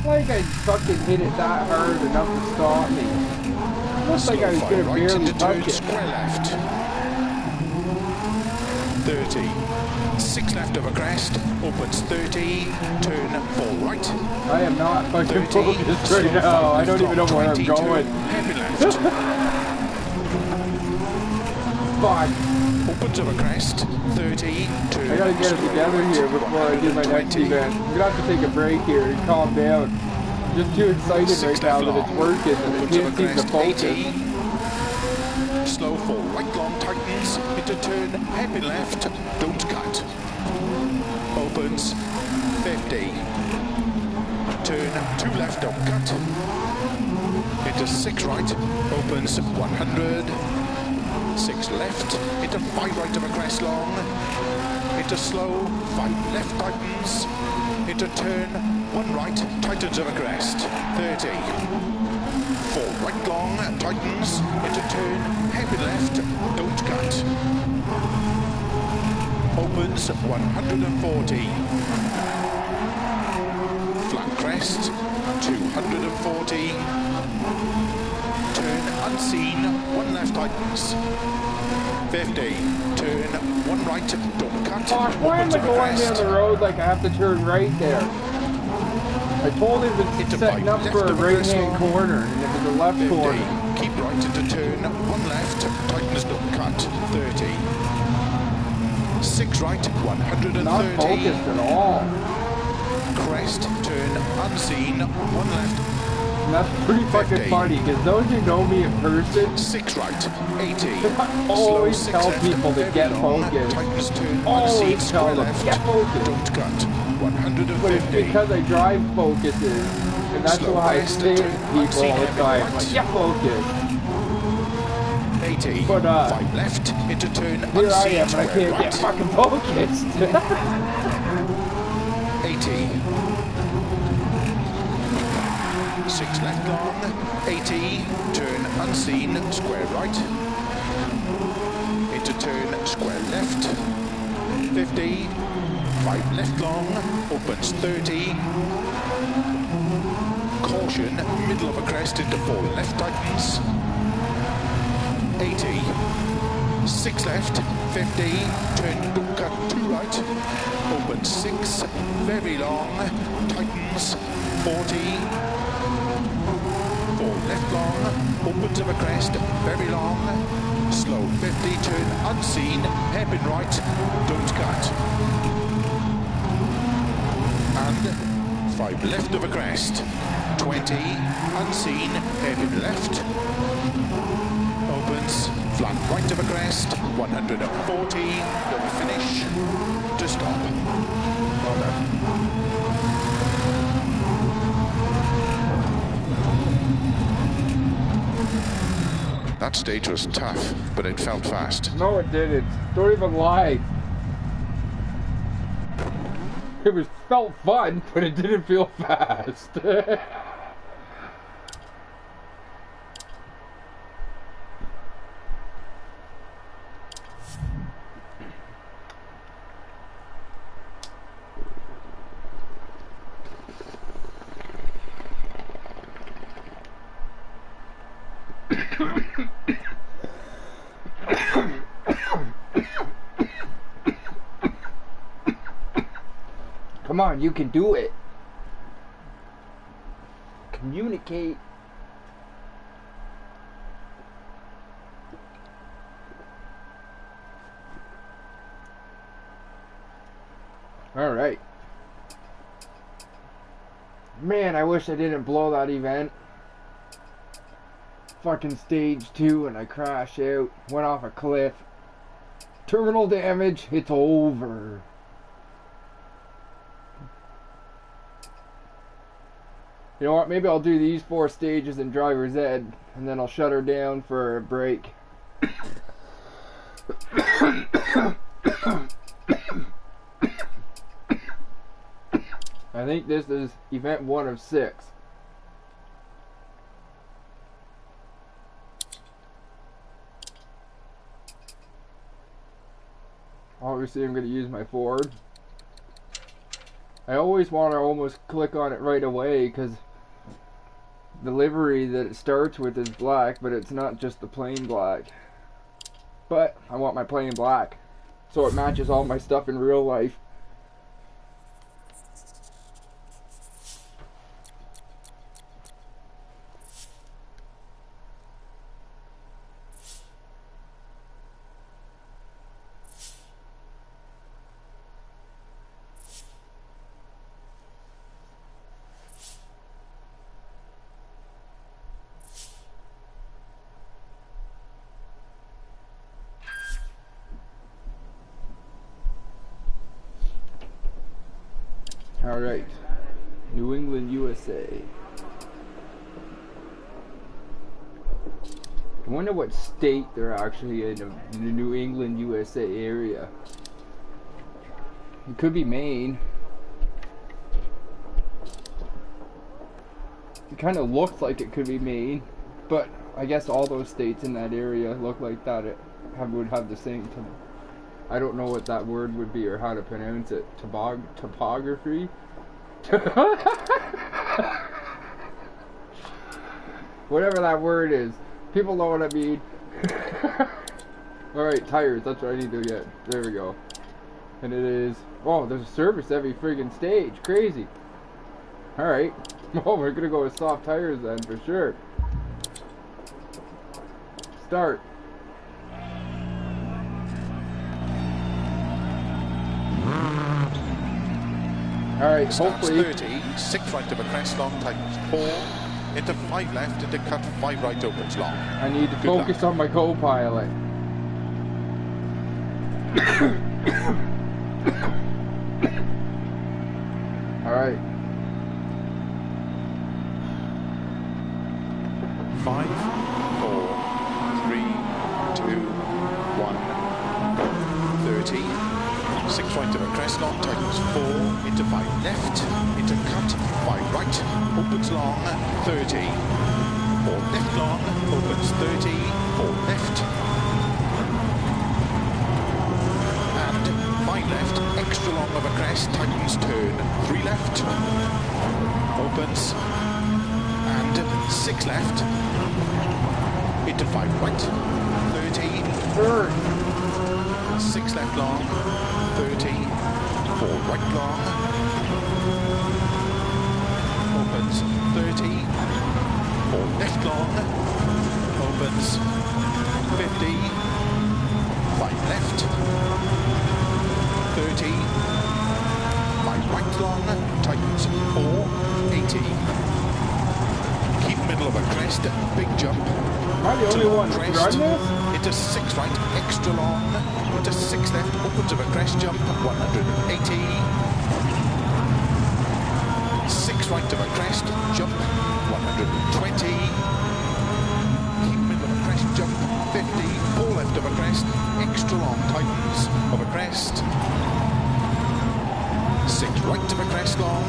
A: Like I fucking hit it that hard enough to stop me. Looks like I was gonna
B: right
A: barely
B: into turn,
A: touch it.
B: square left. 30. 6 left over crest, opens 30, turn 4 right.
A: I am not fucking
B: 30,
A: focused right
B: slow
A: now. I
B: left
A: don't even know
B: long,
A: where I'm
B: 20,
A: going.
B: turn, heavy left.
A: Fuck.
B: Opens over crest, 30, turn.
A: I gotta get it
B: square
A: together
B: right,
A: here before I do my next
B: 120.
A: event. I'm gonna have to take a break here and calm down. I'm just too excited
B: 6
A: right now
B: left
A: that it's
B: long,
A: working and I
B: opens
A: can't
B: over
A: seem to
B: crest,
A: focus.
B: 80. Slow 4 right long tightens, into turn, heavy left, don't cut. Opens 50. Turn 2 left, don't cut. Into 6 right, opens 100. 6 left, into 5 right of a crest long. Into slow, 5 left tightens. Into turn 1 right, tightens of a crest. 30. 4 right long, tightens. Into turn, heavy left, don't cut. Opens 140. Flat crest, 240. Turn unseen, 1 left tightens. 50. Turn 1 right, don't cut.
A: Gosh, why am I
B: Opens of a
A: going
B: crest.
A: down the road like I have to turn right there? I told him it's
B: Into
A: setting
B: right,
A: up
B: left
A: for a
B: of a crest
A: right-hand
B: long.
A: corner, and it was a left
B: 50.
A: corner.
B: Keep right into turn 1 left, tightens, don't cut. 30. 6 right, 130.
A: Not focused at all.
B: Crest, turn unseen, 1 left,
A: And that's pretty fucking
B: 50.
A: funny, because those who know me in person,
B: 6 right, 80.
A: I always
B: Slow, 6
A: tell
B: left,
A: people to
B: very
A: get
B: long,
A: focused.
B: Tightens, turn unseen,
A: always tell
B: square
A: them,
B: left,
A: get focused.
B: don't cut.
A: But it's
B: 150.
A: because I drive focuses, and that's
B: Slow
A: why I
B: crest,
A: say to
B: turn
A: people
B: unseen,
A: all the
B: heavy
A: time,
B: right.
A: like, get focused.
B: 80.
A: But,
B: 5 left, into turn
A: Here I
B: unseen,
A: am, and I
B: square
A: can't
B: right.
A: get fucking focused.
B: 80. 6 left long, 80, turn unseen, square right, into turn square left, 50, 5 left long, opens 30, caution, middle of a crest into 4 left tightens, 80, 6 left, 50, turn don't cut 2 right, opens 6, very long, tightens, 40, 4 left long, opens of a crest, very long, slow 50, turn unseen, hairpin right, don't cut. And 5 left of a crest, 20, unseen, hairpin left, opens, flat right of a crest, 140, don't finish, to stop. Well done. That stage was tough, but it felt fast.
A: No, it didn't. Don't even lie. It felt fun, but it didn't feel fast. Come on, you can do it. Communicate. All right. Man, I wish I didn't blow that event. Fucking stage 2 and I crashed out, went off a cliff. Terminal damage, it's over. You know what, maybe I'll do these 4 stages in driver's ed, and then I'll shut her down for a break. I think this is event 1 of 6. Obviously I'm going to use my Ford. I always want to almost click on it right away because the livery that it starts with is black, but it's not just the plain black. But I want my plain black so it matches all my stuff in real life. Alright, New England, USA. I wonder what state they're actually in the New England, USA area. It could be Maine. It kind of looks like it could be Maine, but I guess all those states in that area look like that would have the same. I don't know what that word would be or how to pronounce it. Topography? Whatever that word is. People know what I mean. Alright, tires. That's what I need to get. There we go. And it is... Oh, there's a service every friggin' stage. Crazy. Alright. Oh, we're gonna go with soft tires then, for sure. Start. Alright, hopefully...
B: 30, 6 right of a crest long, tightens 4, into 5 left, into cut 5 right opens long.
A: I need to focus on my co-pilot. Alright.
B: 5, 4, 3, 2, 1, 30. 6 right of a crest long, tightens 4, into 5 left, into cut, 5 right, opens long, 30. 4 left long, opens 30, 4 left, and 5 left, extra long of a crest, tightens turn, 3 left, opens, and 6 left, into 5 right, 30, 6 left long, 30, 4 right long, opens, 30, 4 left long, opens, 50, 5 left, 30, 5 right long, tightens, 4, 80. Keep middle of a crest, big jump.
A: Am I the only one
B: crest,
A: running this?
B: into 6 right, extra long, into 6 left, opens of a crest jump, 180. 6 right of a crest, jump, 120. Keep middle of a crest, jump, 50. 4 left of a crest, extra long, tightens of a crest. 6 right of a crest long,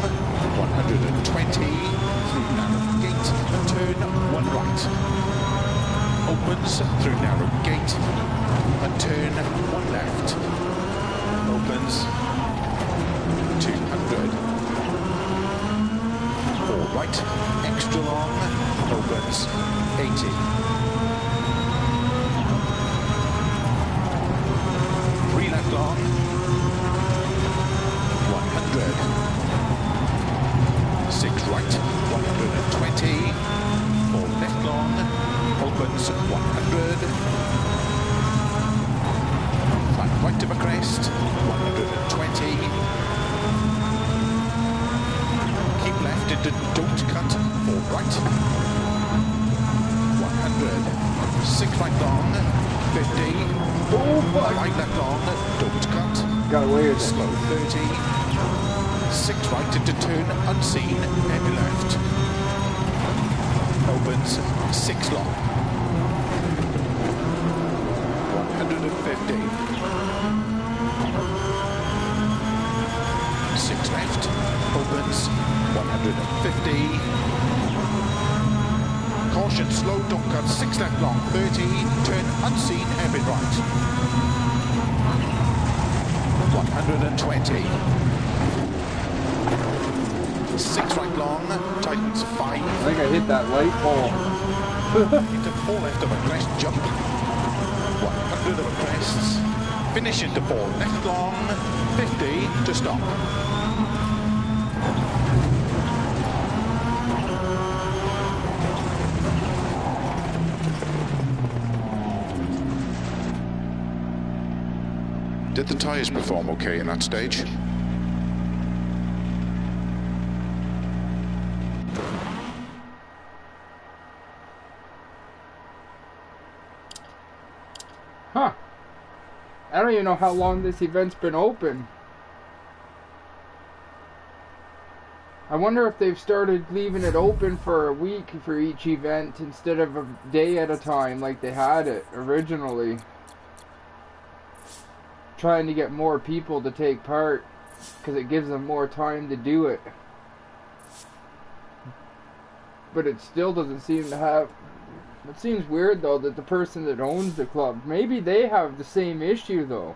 B: 120. Through narrow gate, and turn 1 right. Opens through narrow gate, and turn 1 left. Opens 200. 4 right, extra long, opens 80. 3 left long, 100. 6 right, 120. 4 left long, opens 100. 5 right of a crest, 120. Keep left into don't cut, 4 right. 100. 6 right long, 50.
A: Oh, fuck.
B: 5 left long, don't cut.
A: Got away with it.
B: Slow 30. 6 right into turn unseen, heavy left. Opens 6 long. 150. 6 left. Opens 150. Caution, slow, don't cut. 6 left long, 30. Turn unseen, heavy right. 120. 6 right long, tightens 5.
A: I think I hit that light pole.
B: Into 4 left of a crest, jump. 100 of a crests. Finish into 4 left long, 50 to stop. Did the tyres perform okay in that stage?
A: Huh. I don't even know how long this event's been open. I wonder if they've started leaving it open for a week for each event instead of a day at a time like they had it originally. Trying to get more people to take part because it gives them more time to do it. But it still doesn't seem to have... It seems weird though that the person that owns the club, maybe they have the same issue though.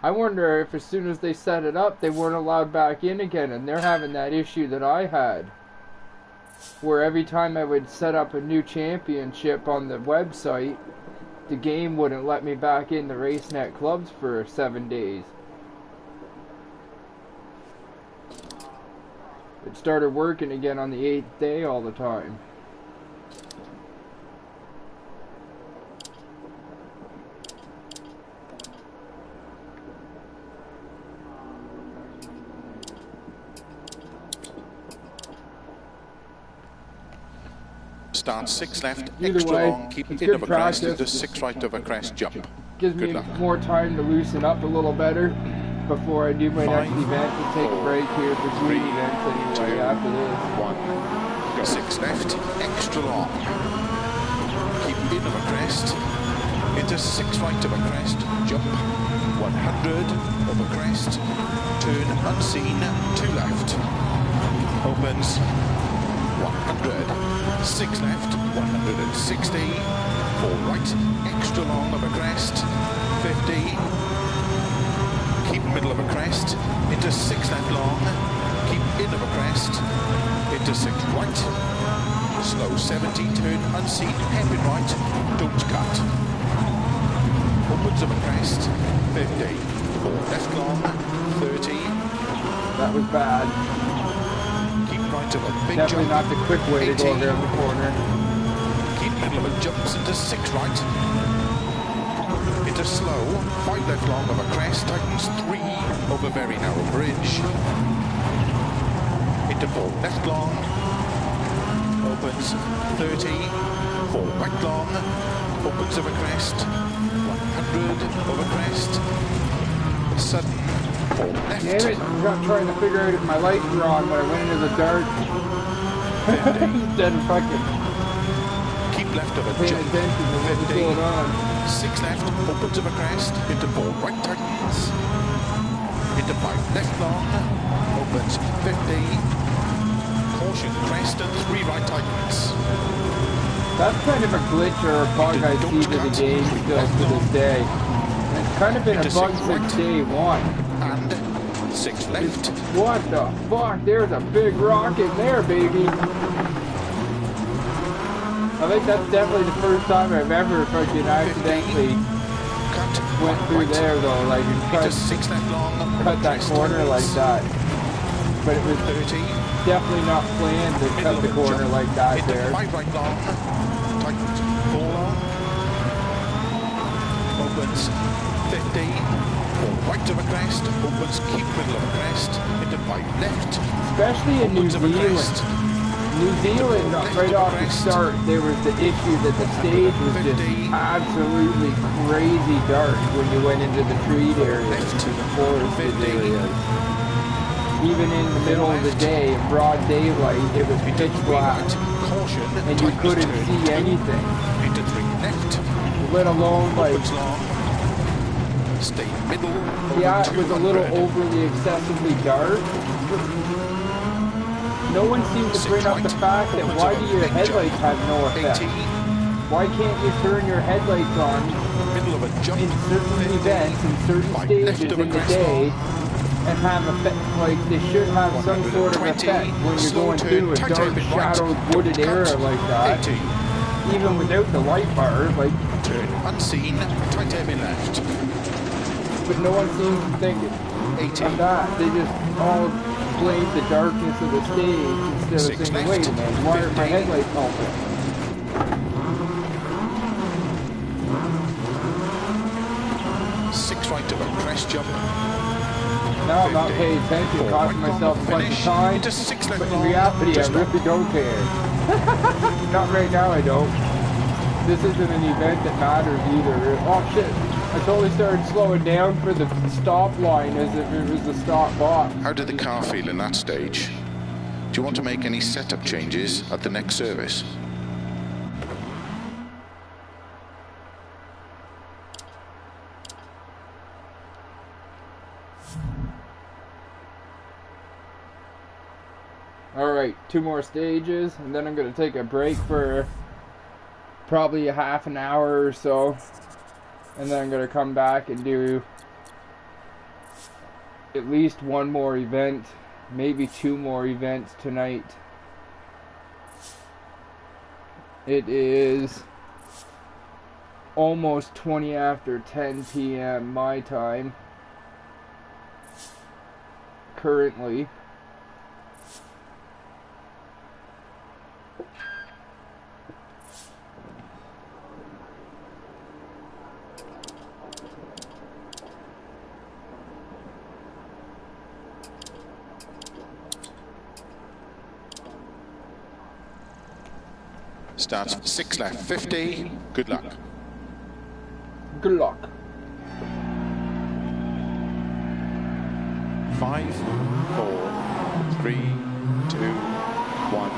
A: I wonder if as soon as they set it up they weren't allowed back in again and they're having that issue that I had. Where every time I would set up a new championship on the website, the game wouldn't let me back in the RaceNet clubs for 7 days. It started working again on the 8th day all the time.
B: Start 6 left,
A: Either
B: extra
A: way,
B: long, keep
A: it's
B: in
A: good
B: of a crest
A: practice.
B: into 6 right of a crest, jump.
A: Gives me
B: Good luck.
A: more time to loosen up a little better before I do my next
B: 5,
A: event and take a break here between
B: 3,
A: events anyway
B: 2,
A: after this.
B: 1. Go. 6 left, extra long. Keep in of a crest, into 6 right of a crest, jump. 100 over crest, turn unseen, 2 left, opens, 100, 6 left, 160, 4 right, extra long of a crest, 50, keep middle of a crest, into 6 left long, keep in of a crest, into 6 right, slow 70, turn unseen, hairpin right, don't cut, upwards of a crest, 50, 4 left long, 30,
A: That was bad.
B: keep right of a big
A: Definitely
B: jump,
A: not the quick way to
B: 80,
A: go around the corner.
B: keep middle of a jumps into 6 right, into slow, 5 left long of a crest, tightens 3 over very narrow bridge, into 4 left long, opens 30, 4 right long, opens of a crest, 100 over crest, sudden, 4 left,
A: Damn it, I'm not trying to figure out if my lights were on when I went into the dark.
B: 50,
A: Instead of fucking
B: keep left of a
A: paying
B: jump,
A: attention to what was
B: 50,
A: going on.
B: 6 left, opens of a crest, into 4 right tightens, into 5 left long, opens 50, caution crest and 3 right tightens.
A: That's kind of a glitch or a bug I see to the game still to this day. And it's kind of been a bug since day one.
B: And 6 left.
A: What the fuck? There's a big rock in there, baby. I think that's definitely the first time I've ever fucking accidentally went through there though, like and cut that corner like that. But it was
B: 30.
A: definitely not planned to cut the corner like that there.
B: 5 right long. Tightened 4 long. Opens 50. 4 right of a crest. Opens keep middle of a crest. Into 5 left.
A: Especially in New Zealand. New Zealand, right off the start, there was the issue that the stage was just absolutely crazy dark when you went into the treed areas, into the forested areas. Even in the middle of the day, in broad daylight, it was pitch black, and you couldn't see anything.
B: Into 3 left.
A: Let alone, like,
B: stay middle.
A: yeah, it was a little overly excessively dark. No one seems to bring up the fact that why do your headlights have no effect? Why can't you turn your headlights on in certain events, in certain stages in the day, and have effect, like they should have some sort of effect when you're going through a dark, shadowed, wooded area like that, even without the light bar, like,
B: turn unseen, tight hairpin left.
A: but no one seems to think of that. They just all blame the darkness of the stage instead of saying, wait a minute, why are my headlights open?
B: 6 right of a crest jump.
A: Now I'm not paying attention, costing myself a bunch of time, but in reality I really don't care. Not right now I don't. This isn't an event that matters either. Oh shit, I totally started slowing down for the stop line as if it was the stop box.
B: How did the car feel in that stage? Do you want to make any setup changes at the next service?
A: Alright, 2 more stages, and then I'm going to take a break for probably a half an hour or so. And then I'm going to come back and do at least 1 more event, maybe 2 more events tonight. It is almost 20 after 10 p.m. my time, currently.
B: Starts 6 left, 50. Good luck.
A: Good luck.
B: 5, 4, 3, 2, 1,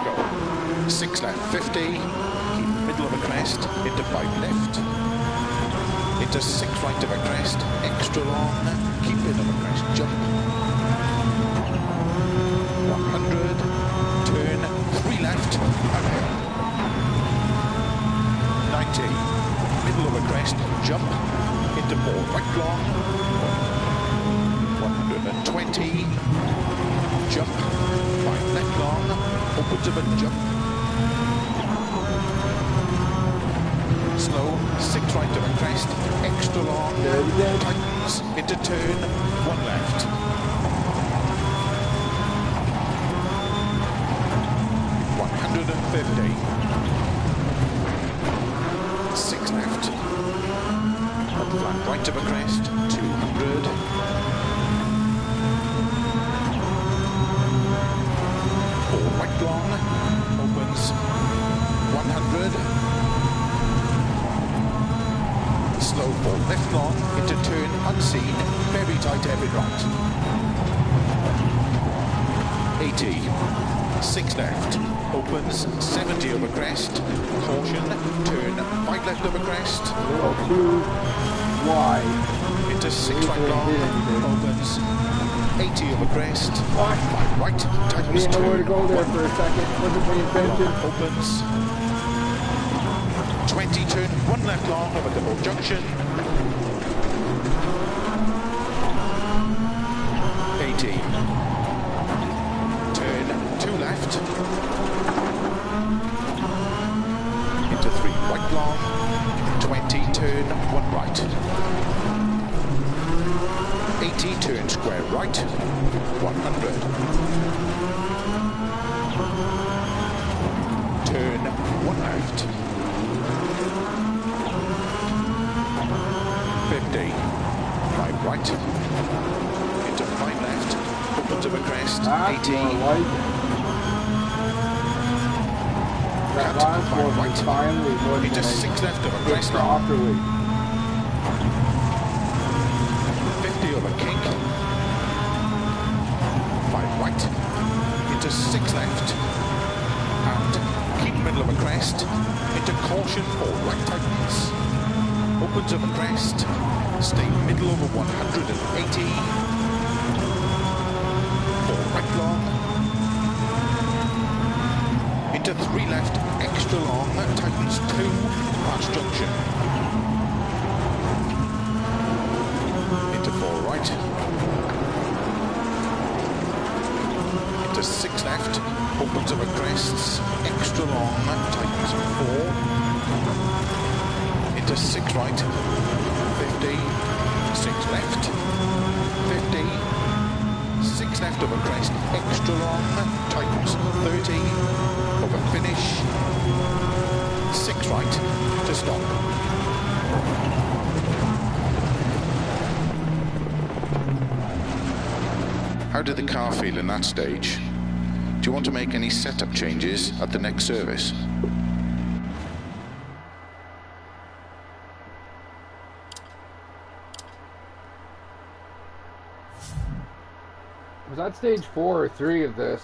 B: go. 6 left, 50. Keep middle of a crest. Into 5 left. into 6 right of a crest, extra long, keep in of a crest, jump. 100, turn, 3 left, uphill. 90, middle of a crest, jump, into 4 right long. 120, jump, 5 left long, opens of a jump. Slow, 6 right of a crest, extra long, tightens, into turn, 1 left. 150. 6 left. Flat right of a crest, 200. 4 right long, opens, 100. Slow 4 left long, into turn unseen, very tight every right. 80, 6 left, opens, 70 over crest, caution, turn 5 left over crest.
A: 2 wide.
B: Into 6 right long, opens, 80 over crest, 5 right,
A: I
B: tightens
A: didn't know where to
B: turn,
A: go there
B: 1
A: for a second. Wasn't paying attention.
B: opens, 20 turn, 1 left long over double junction. 80. Turn 2 left. Into 3 right long. 20 turn 1 right. 80 turn square right. 100. Turn 1 left. 50, 5 right, into 5 left, opens of a crest, 80,
A: that last one was finally more
B: into 6 left of a crest,
A: properly.
B: 50 of a kink, 5 right, into 6 left, and keep middle of a crest, into caution, 4 right tightens. Opens of a crest, stay middle over 180, 4 right long, into 3 left, extra long, tightens 2, past junction, into 4 right, into 6 left, opens of a crests, extra long, tightens 4, into 6 right, 50, 6 left, 50, 6 left over crest, extra long, tightens 30, over finish, 6 right to stop. How did the car feel in that stage? Do you want to make any setup changes at the next service?
A: Was that stage 4 or 3 of this?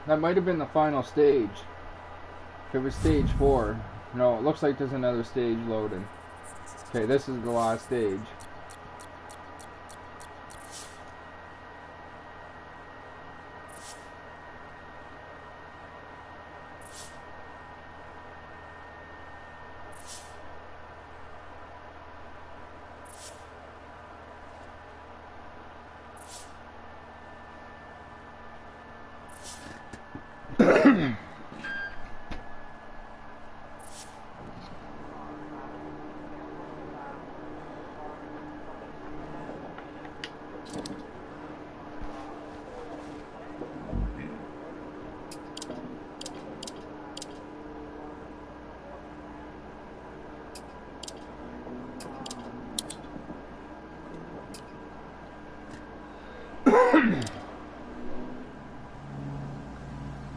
A: That might have been the final stage. If it was stage 4. No, it looks like there's another stage loading. Okay, this is the last stage.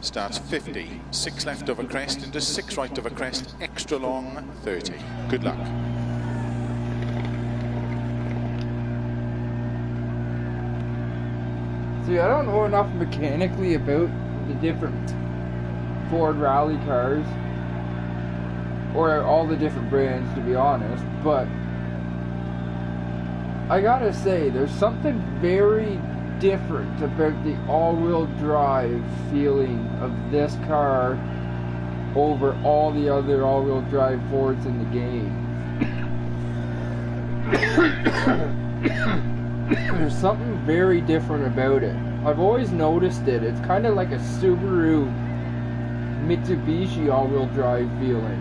B: Starts 50, 6 left over crest into 6 right over crest, extra long, 30. Good luck.
A: See, I don't know enough mechanically about the different Ford rally cars, or all the different brands, to be honest, but I gotta say, there's something very different about the all-wheel drive feeling of this car over all the other all-wheel drive Fords in the game. There's something very different about it. I've always noticed it. It's kind of like a Subaru Mitsubishi all-wheel drive feeling.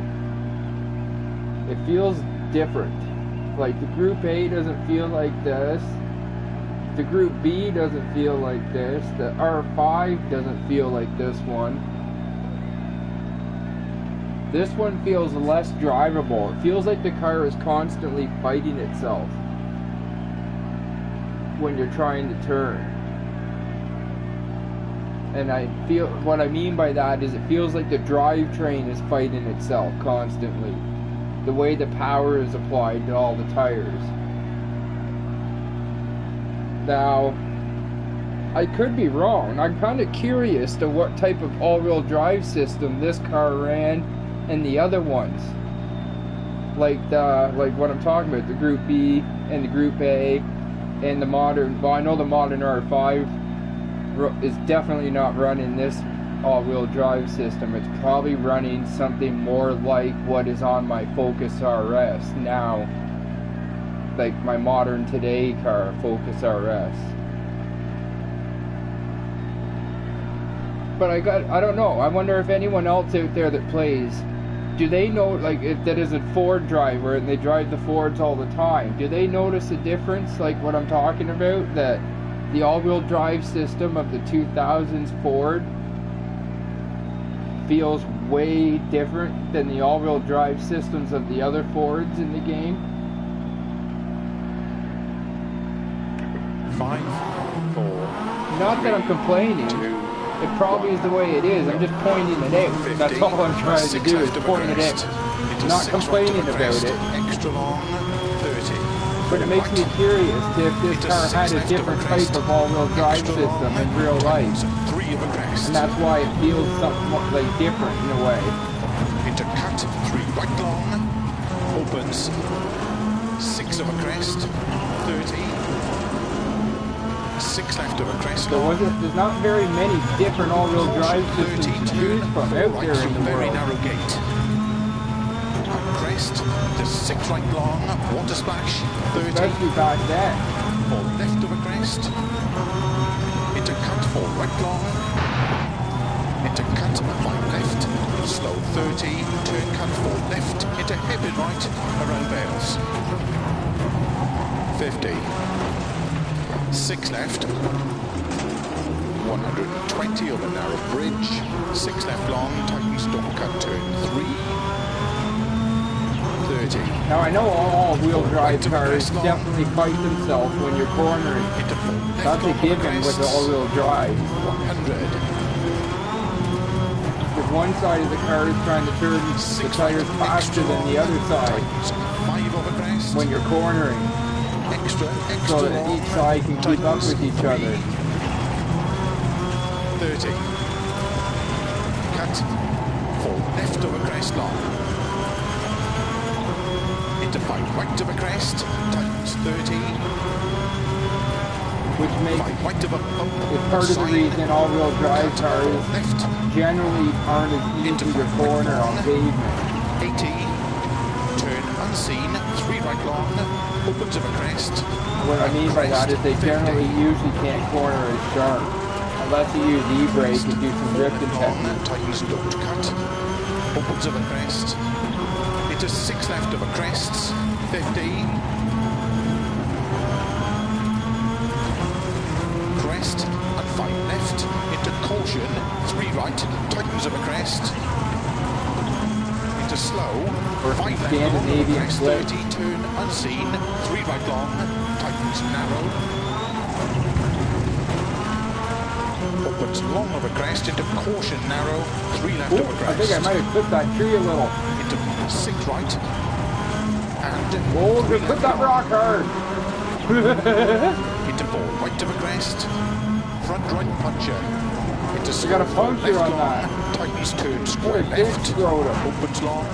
A: It feels different. Like the Group A doesn't feel like this. The Group B doesn't feel like this. The R5 doesn't feel like this one. This one feels less drivable. It feels like the car is constantly fighting itself when you're trying to turn. And I feel, what I mean by that is it feels like the drivetrain is fighting itself constantly. The way the power is applied to all the tires. Now, I could be wrong. I'm kind of curious to what type of all-wheel drive system this car ran and the other ones. Like what I'm talking about, the Group B and the Group A and the modern, well, I know the modern R5 is definitely not running this all-wheel drive system. It's probably running something more like what is on my Focus RS now, like my modern today car, Focus RS. But I don't know. I wonder if anyone else out there that plays, do they know, like, if that is a Ford driver and they drive the Fords all the time, do they notice a difference, like what I'm talking about, that the all-wheel drive system of the 2000s Ford feels way different than the all-wheel drive systems of the other Fords in the game?
B: 5, 4.
A: Not that I'm complaining.
B: 2.
A: It probably is the way it is. I'm just pointing it out. That's all I'm trying to do is point it out. I'm not complaining about it.
B: Extra long, 30.
A: But it makes me curious to if this car had a different type of all-wheel drive system in real life. And that's why it feels something like different in a way.
B: Into cut, 3 right long, opens, 6 of a crest, 30. 6 left of a crest.
A: There's not very many different all-wheel drive systems to choose from out there in the
B: very
A: world.
B: narrow gate. Crest to 6 right long, water splash, 30.
A: Especially back then.
B: 4 left of a crest. Into cut, 4 right long. Into cut, 5 left. Slow 30, turn cut 4 left. Into heavy right, around Bales. 50. 6 left, 120 over narrow bridge, 6 left long, tightens, don't cut, turn 3, 30.
A: Now I know all-wheel drive cars definitely fight themselves when you're cornering. That's a given with the all-wheel drive.
B: 100.
A: If one side of the car is trying to turn the tires faster than the other side
B: 5 over crest.
A: when you're cornering.
B: Extra
A: So that each side can keep up with each other.
B: 30. Cut. 4 left of a crest long. Into 5 right of a crest. Tightens 30.
A: Which makes
B: 5 right of a pump.
A: it's part of the reason all-wheel drive cars generally aren't as easy to corner on pavement.
B: 80. Turn unseen. 3 right long. Opens of a crest.
A: What I mean by that is they generally usually can't corner as sharp. Unless you use e-brake and do some drifting techniques.
B: Tightens, don't cut. Opens of a crest. Into 6 left of a crest. 50. Crest and 5 left. Into caution. 3 right. Tightens of a crest. Into slow. 5 left.
A: Scandinavian split.
B: 30. Turn unseen. 3 right long. Tightens narrow. Opens long of a crest into caution narrow, 3 left of a crest.
A: I think I might have clipped that tree a little.
B: Into 6 right. And
A: Oh, just clip that rock hard.
B: into 4 right of a crest. Front right puncher. Into
A: You got a puncture on that.
B: Tightens turn
A: What
B: square
A: a big
B: left.
A: scrotum.
B: Opens long.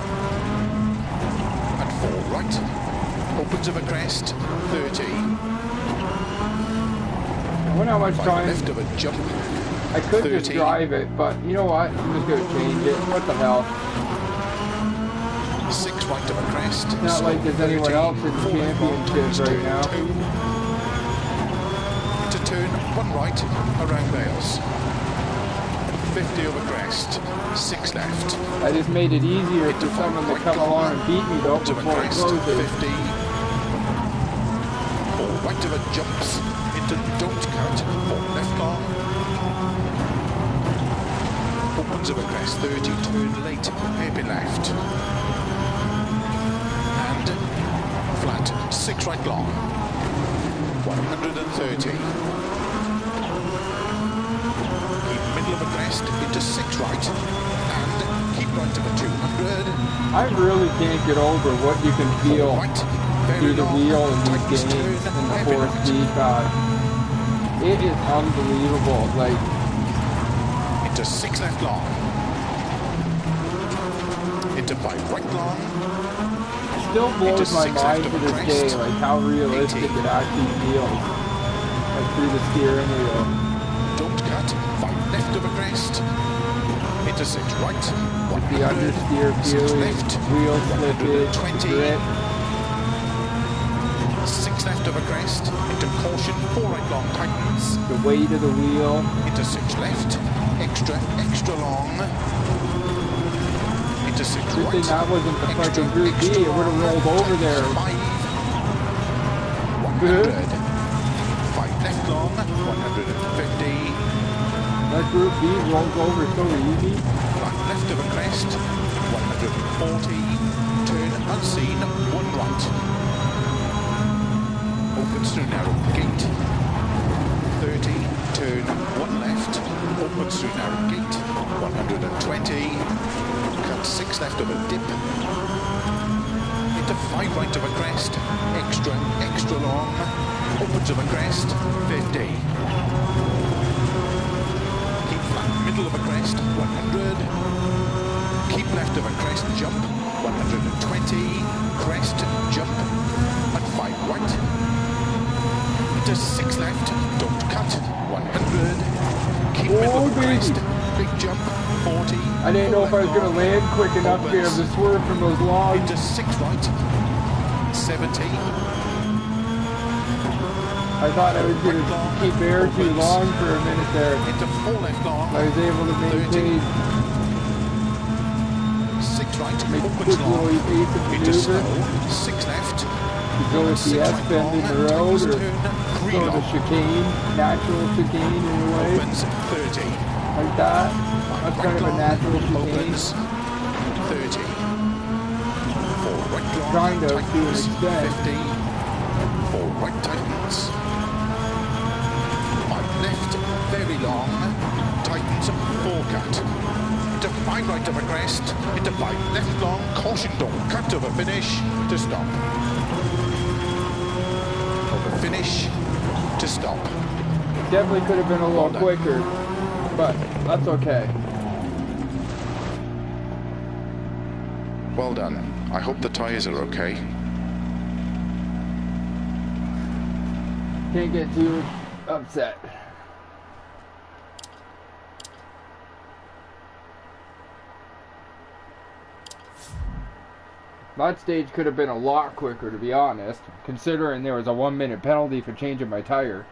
B: And 4 right. opens of a crest, 30.
A: I wonder how much
B: 5
A: time.
B: left of a jump,
A: I could
B: 30.
A: just drive it, but you know what? I'm just gonna change it. What the hell?
B: 6 right of a crest.
A: It's not like there's anyone else in the championships right now.
B: To turn 1 right around Bales. 50 over crest, 6 left.
A: I just made it easier for someone to come along and beat me though
B: Right of a
A: before it
B: crest,
A: closes.
B: 50. 4 right of a jumps into don't cut, 4 left long. Opens of a crest, 30, turn late, happy left. And flat, 6 right long. 130. Keep middle of a crest into 6 right. And keep right of a 200.
A: I really can't get over what you can feel
B: Right,
A: through the
B: long,
A: wheel in these
B: tightest
A: games
B: turn,
A: in the
B: heavy
A: 4
B: right.
A: speed pad. It is unbelievable. Like,
B: Into 6 left long. Into 5 right long.
A: it still blows
B: Into
A: my
B: 6
A: mind
B: left
A: to
B: of a
A: this day,
B: crest.
A: like how realistic
B: 80.
A: it actually feels. Like through the steering wheel.
B: Don't cut. 5 left of a crest. Into 6 right.
A: With the
B: 100.
A: understeer
B: 6
A: feeling,
B: left.
A: wheel slippage,
B: 120.
A: grip.
B: 6 left of a crest. Into caution. 4 right long tightens.
A: The weight of the wheel.
B: Into 6 left. Extra long. Into 6
A: Good
B: right.
A: thing that wasn't the fucking Group B. It would have rolled over there.
B: 5. 100. 5 left long. 150.
A: That Group B rolls over so easy.
B: Right left of a crest, 140, turn unseen, 1 right. Opens through narrow gate, 30, turn 1 left, opens through narrow gate, 120, cut 6 left of a dip, into 5 right of a crest, extra long, opens of a crest, 50. Middle of a crest, 100. Keep left of a crest, jump, 120. Crest, jump, and 5 right. Into 6 left, don't cut, 100. Keep middle of a crest, big jump, 40.
A: I didn't know if I was going to land quick enough to be able to swerve from those logs.
B: Into 6 right, 70.
A: I thought I was going to keep air too long for a minute there.
B: Into 4 left long.
A: I was able to maintain
B: 6 right,
A: make
B: opens
A: quick
B: long.
A: little evasive
B: Into slow,
A: maneuver.
B: 6 left.
A: To go with the S bend in the road or go to chicane, natural chicane in a way.
B: Opens 30.
A: Like that. That's kind of a natural chicane.
B: Opens 30. 4 right long.
A: Kind of, to an
B: tightens,
A: extent.
B: 50. 4 right tightens. 5 left, very long. Tightens, 4 cut. Into 5 right of a crest. Into 5 left long. Caution, don't cut of a finish to stop. Of a finish to stop.
A: Definitely could have been a little quicker, but that's okay.
B: Well done. I hope the tyres are okay.
A: Can't get too upset. That stage could have been a lot quicker, to be honest, considering there was a 1-minute penalty for changing my tire.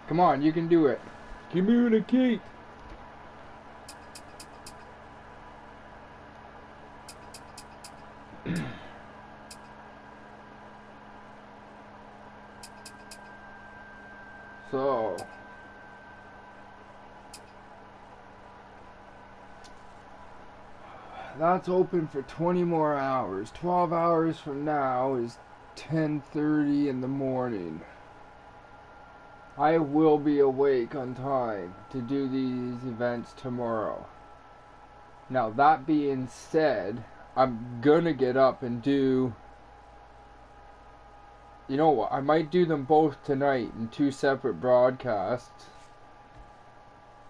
A: Come on, you can do it. Communicate. So, that's open for 20 more hours. 12 hours from now is 10:30 in the morning. I will be awake on time to do these events tomorrow. Now, that being said, I'm gonna get up and do, you know what, I might do them both tonight in 2 separate broadcasts,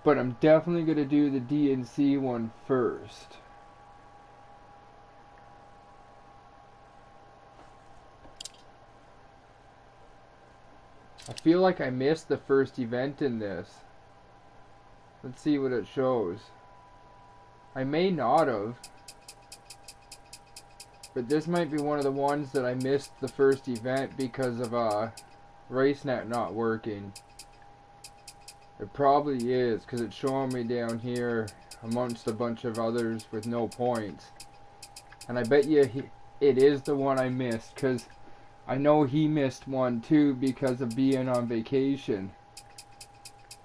A: but I'm definitely gonna do the DNC one first. I feel like I missed the first event in this. Let's see what it shows. I may not have, but this might be one of the ones that I missed the first event because of RaceNet not working. It probably is, because it's showing me down here amongst a bunch of others with no points. And I bet you it is the one I missed, because I know he missed one too because of being on vacation.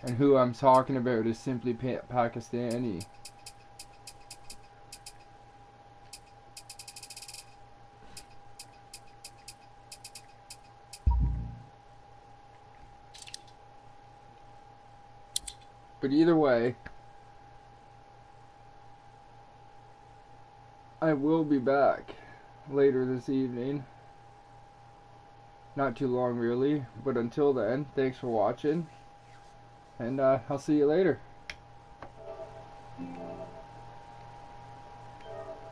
A: And who I'm talking about is simply Pakistani. But either way, I will be back later this evening. Not too long really, but until then, thanks for watching, and I'll see you later.